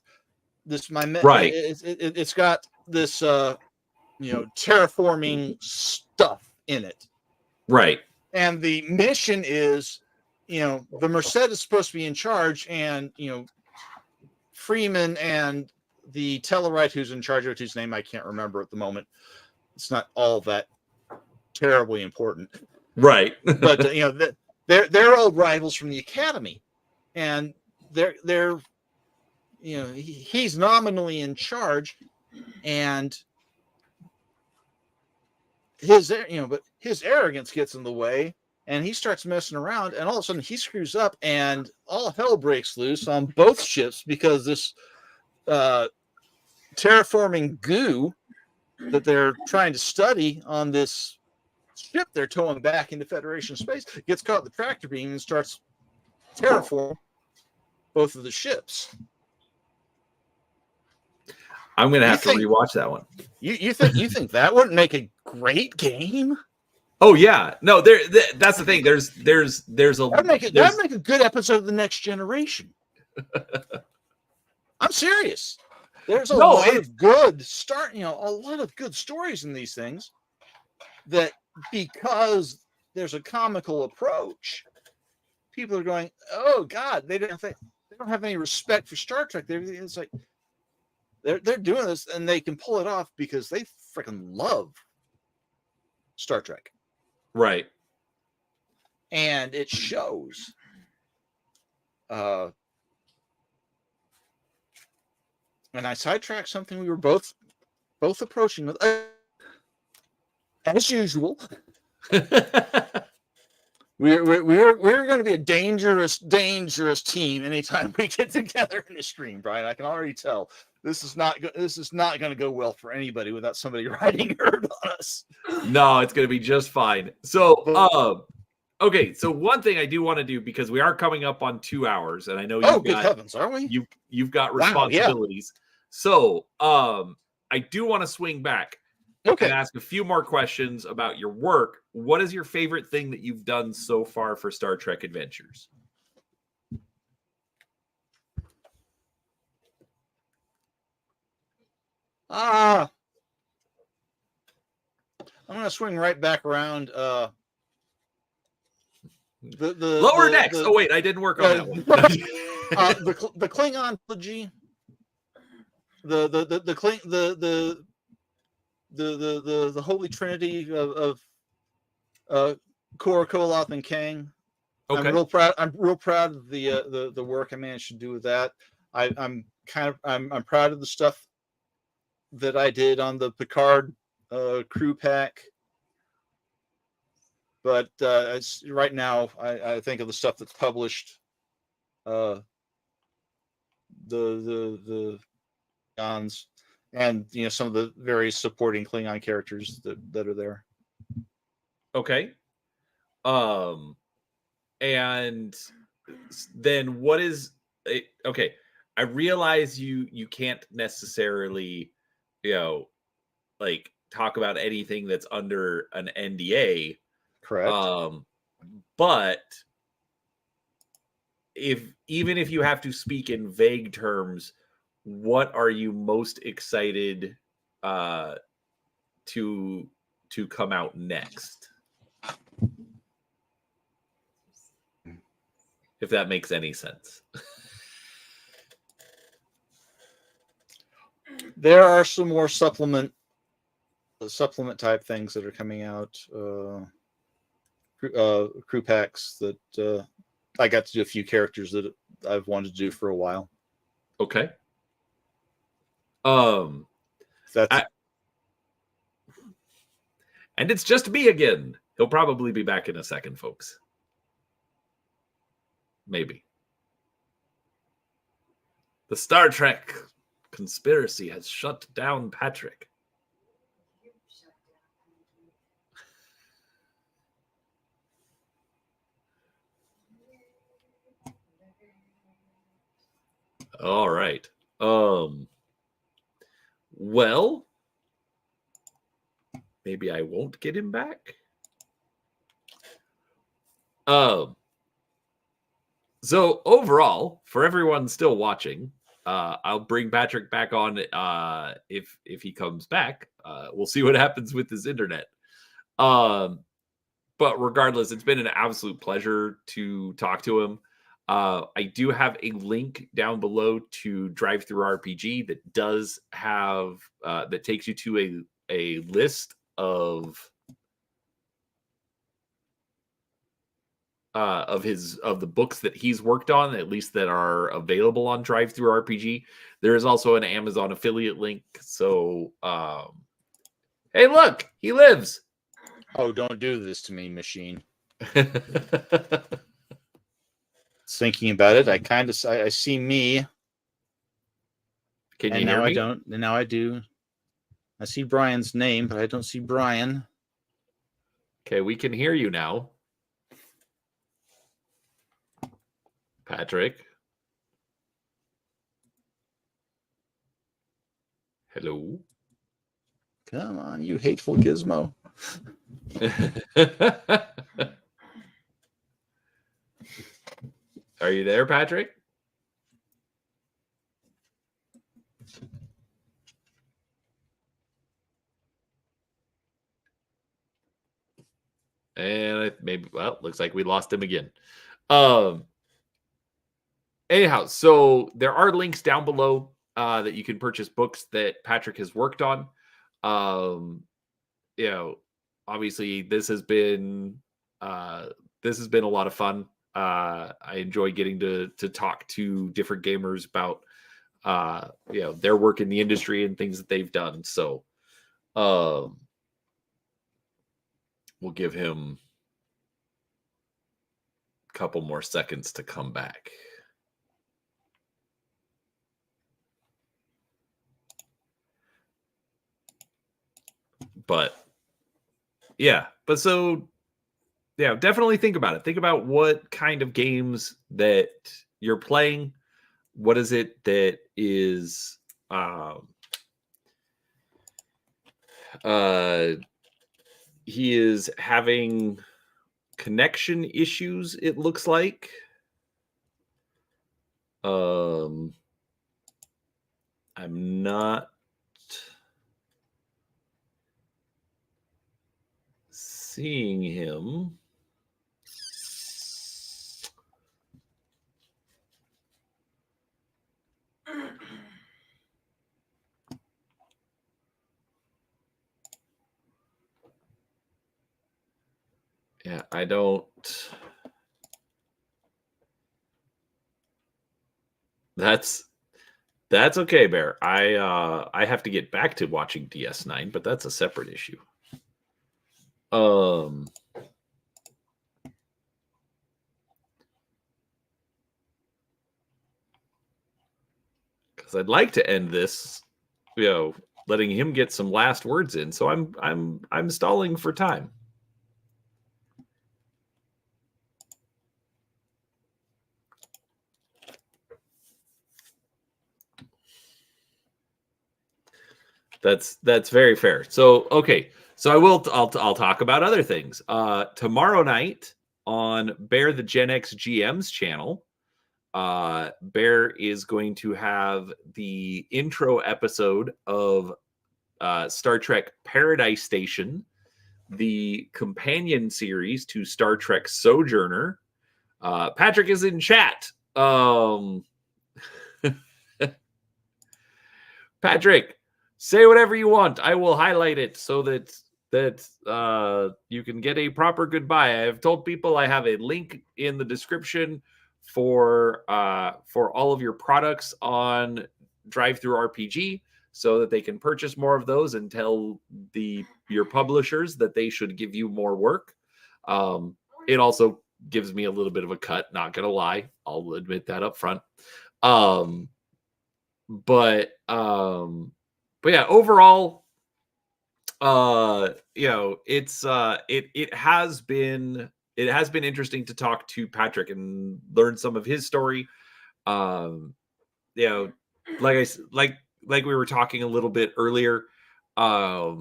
this right. It's got this terraforming stuff in it, right? And the mission is, the Merced is supposed to be in charge, and Freeman and the Tellarite who's in charge of, whose name I can't remember at the moment. It's not all that terribly important, right? But they're old rivals from the Academy, and they're he's nominally in charge, and his but his arrogance gets in the way, and he starts messing around, and all of a sudden he screws up, and all hell breaks loose on both ships because this terraforming goo that they're trying to study on this ship they're towing back into Federation space gets caught in the tractor beam and starts terraforming both of the ships. I'm gonna have to rewatch that one. You think that wouldn't make a great game? Oh yeah, no. That's the thing. There's a that'd make a good episode of The Next Generation. I'm serious. There's a lot of good a lot of good stories in these things that, because there's a comical approach, people are going, oh God, they don't have any respect for Star Trek. It's like they're doing this and they can pull it off because they freaking love Star Trek. Right. And it shows. And I sidetracked something we were both approaching with, as usual. We're going to be a dangerous team anytime we get together in the stream, Brian. I can already tell this is not going to go well for anybody without somebody riding herd on us. No, it's going to be just fine. So, okay. So one thing I do want to do, because we are coming up on 2 hours, and I know good heavens, are we? You've got responsibilities. Wow, yeah. So, I do want to swing back. Okay. And ask a few more questions about your work. What is your favorite thing that you've done so far for Star Trek Adventures? I'm going to swing right back around. The Lower Decks. Oh wait, I didn't work on that one. The Klingon trilogy, the Holy Trinity of Korra, Koloth, and Kang. Okay. I'm real proud of the work I managed to do with that. I'm proud of the stuff that I did on the Picard crew pack. But right now, I think of the stuff that's published, the Klingons, and some of the various supporting Klingon characters that are there. Okay. And then what is okay? I realize you can't necessarily, like talk about anything that's under an NDA. Correct. But even if you have to speak in vague terms, what are you most excited to come out next? If that makes any sense. There are some more supplement type things that are coming out. Crew packs that I got to do a few characters that I've wanted to do for a while. Okay. And it's just me again. He'll probably be back in a second, folks. Maybe. The Star Trek conspiracy has shut down Patrick. All right. Well, maybe I won't get him back. So overall, for everyone still watching, I'll bring Patrick back on if he comes back. We'll see what happens with his internet. But regardless, it's been an absolute pleasure to talk to him. I do have a link down below to Drive-Thru-RPG that does have that takes you to a list of the books that he's worked on, at least that are available on Drive-Thru-RPG. There is also an Amazon affiliate link. So, hey, look, he lives. Oh, don't do this to me, machine. Thinking about it, I see me. Can you hear me? I don't. And now I do. I see Brian's name, but I don't see Brian. Okay, we can hear you now. Patrick. Hello. Come on, you hateful gizmo. Are you there, Patrick? And looks like we lost him again. Anyhow, so there are links down below that you can purchase books that Patrick has worked on. Obviously this has been a lot of fun. I enjoy getting to talk to different gamers about their work in the industry and things that they've done. So we'll give him a couple more seconds to come back. But definitely think about it. Think about what kind of games that you're playing. What is it that is he is having connection issues, it looks like. I'm not seeing him. Yeah, I don't. That's okay, Bear. I have to get back to watching DS9, but that's a separate issue. Because I'd like to end this, letting him get some last words in. So I'm stalling for time. That's very fair. So okay, so I'll talk about other things. Tomorrow night on Bear the Gen X GM's channel, Bear is going to have the intro episode of Star Trek Paradise Station, the companion series to Star Trek Sojourner. Patrick is in chat. Patrick, say whatever you want. I will highlight it so that you can get a proper goodbye. I've told people I have a link in the description for all of your products on Drive-Thru RPG, so that they can purchase more of those and tell your publishers that they should give you more work. It also gives me a little bit of a cut, not gonna lie. I'll admit that up front. But yeah, overall, it's it has been interesting to talk to Patrick and learn some of his story. Like we were talking a little bit earlier, I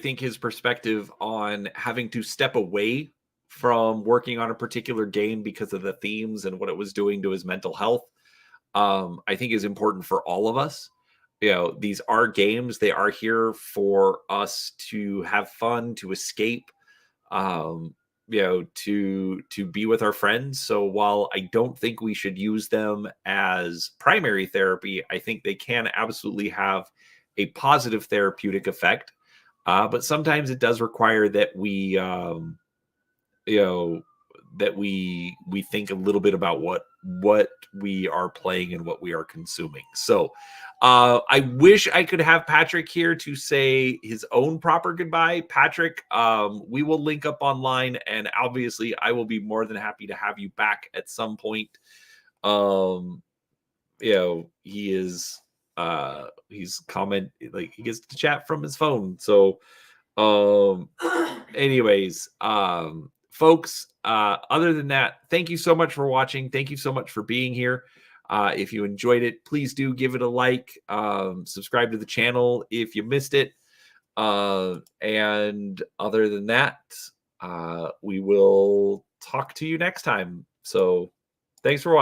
think his perspective on having to step away from working on a particular game because of the themes and what it was doing to his mental health, I think is important for all of us. These are games. They are here for us to have fun, to escape, to be with our friends. So while I don't think we should use them as primary therapy, I think they can absolutely have a positive therapeutic effect. But sometimes it does require that we, that we think a little bit about what we are playing and what we are consuming. So I wish I could have Patrick here to say his own proper goodbye. Patrick, we will link up online, and obviously I will be more than happy to have you back at some point. He is he's he gets to chat from his phone. So anyways, folks, other than that, thank you so much for watching. Thank you so much for being here. If you enjoyed it, please do give it a like, subscribe to the channel if you missed it. And other than that, we will talk to you next time. So thanks for watching.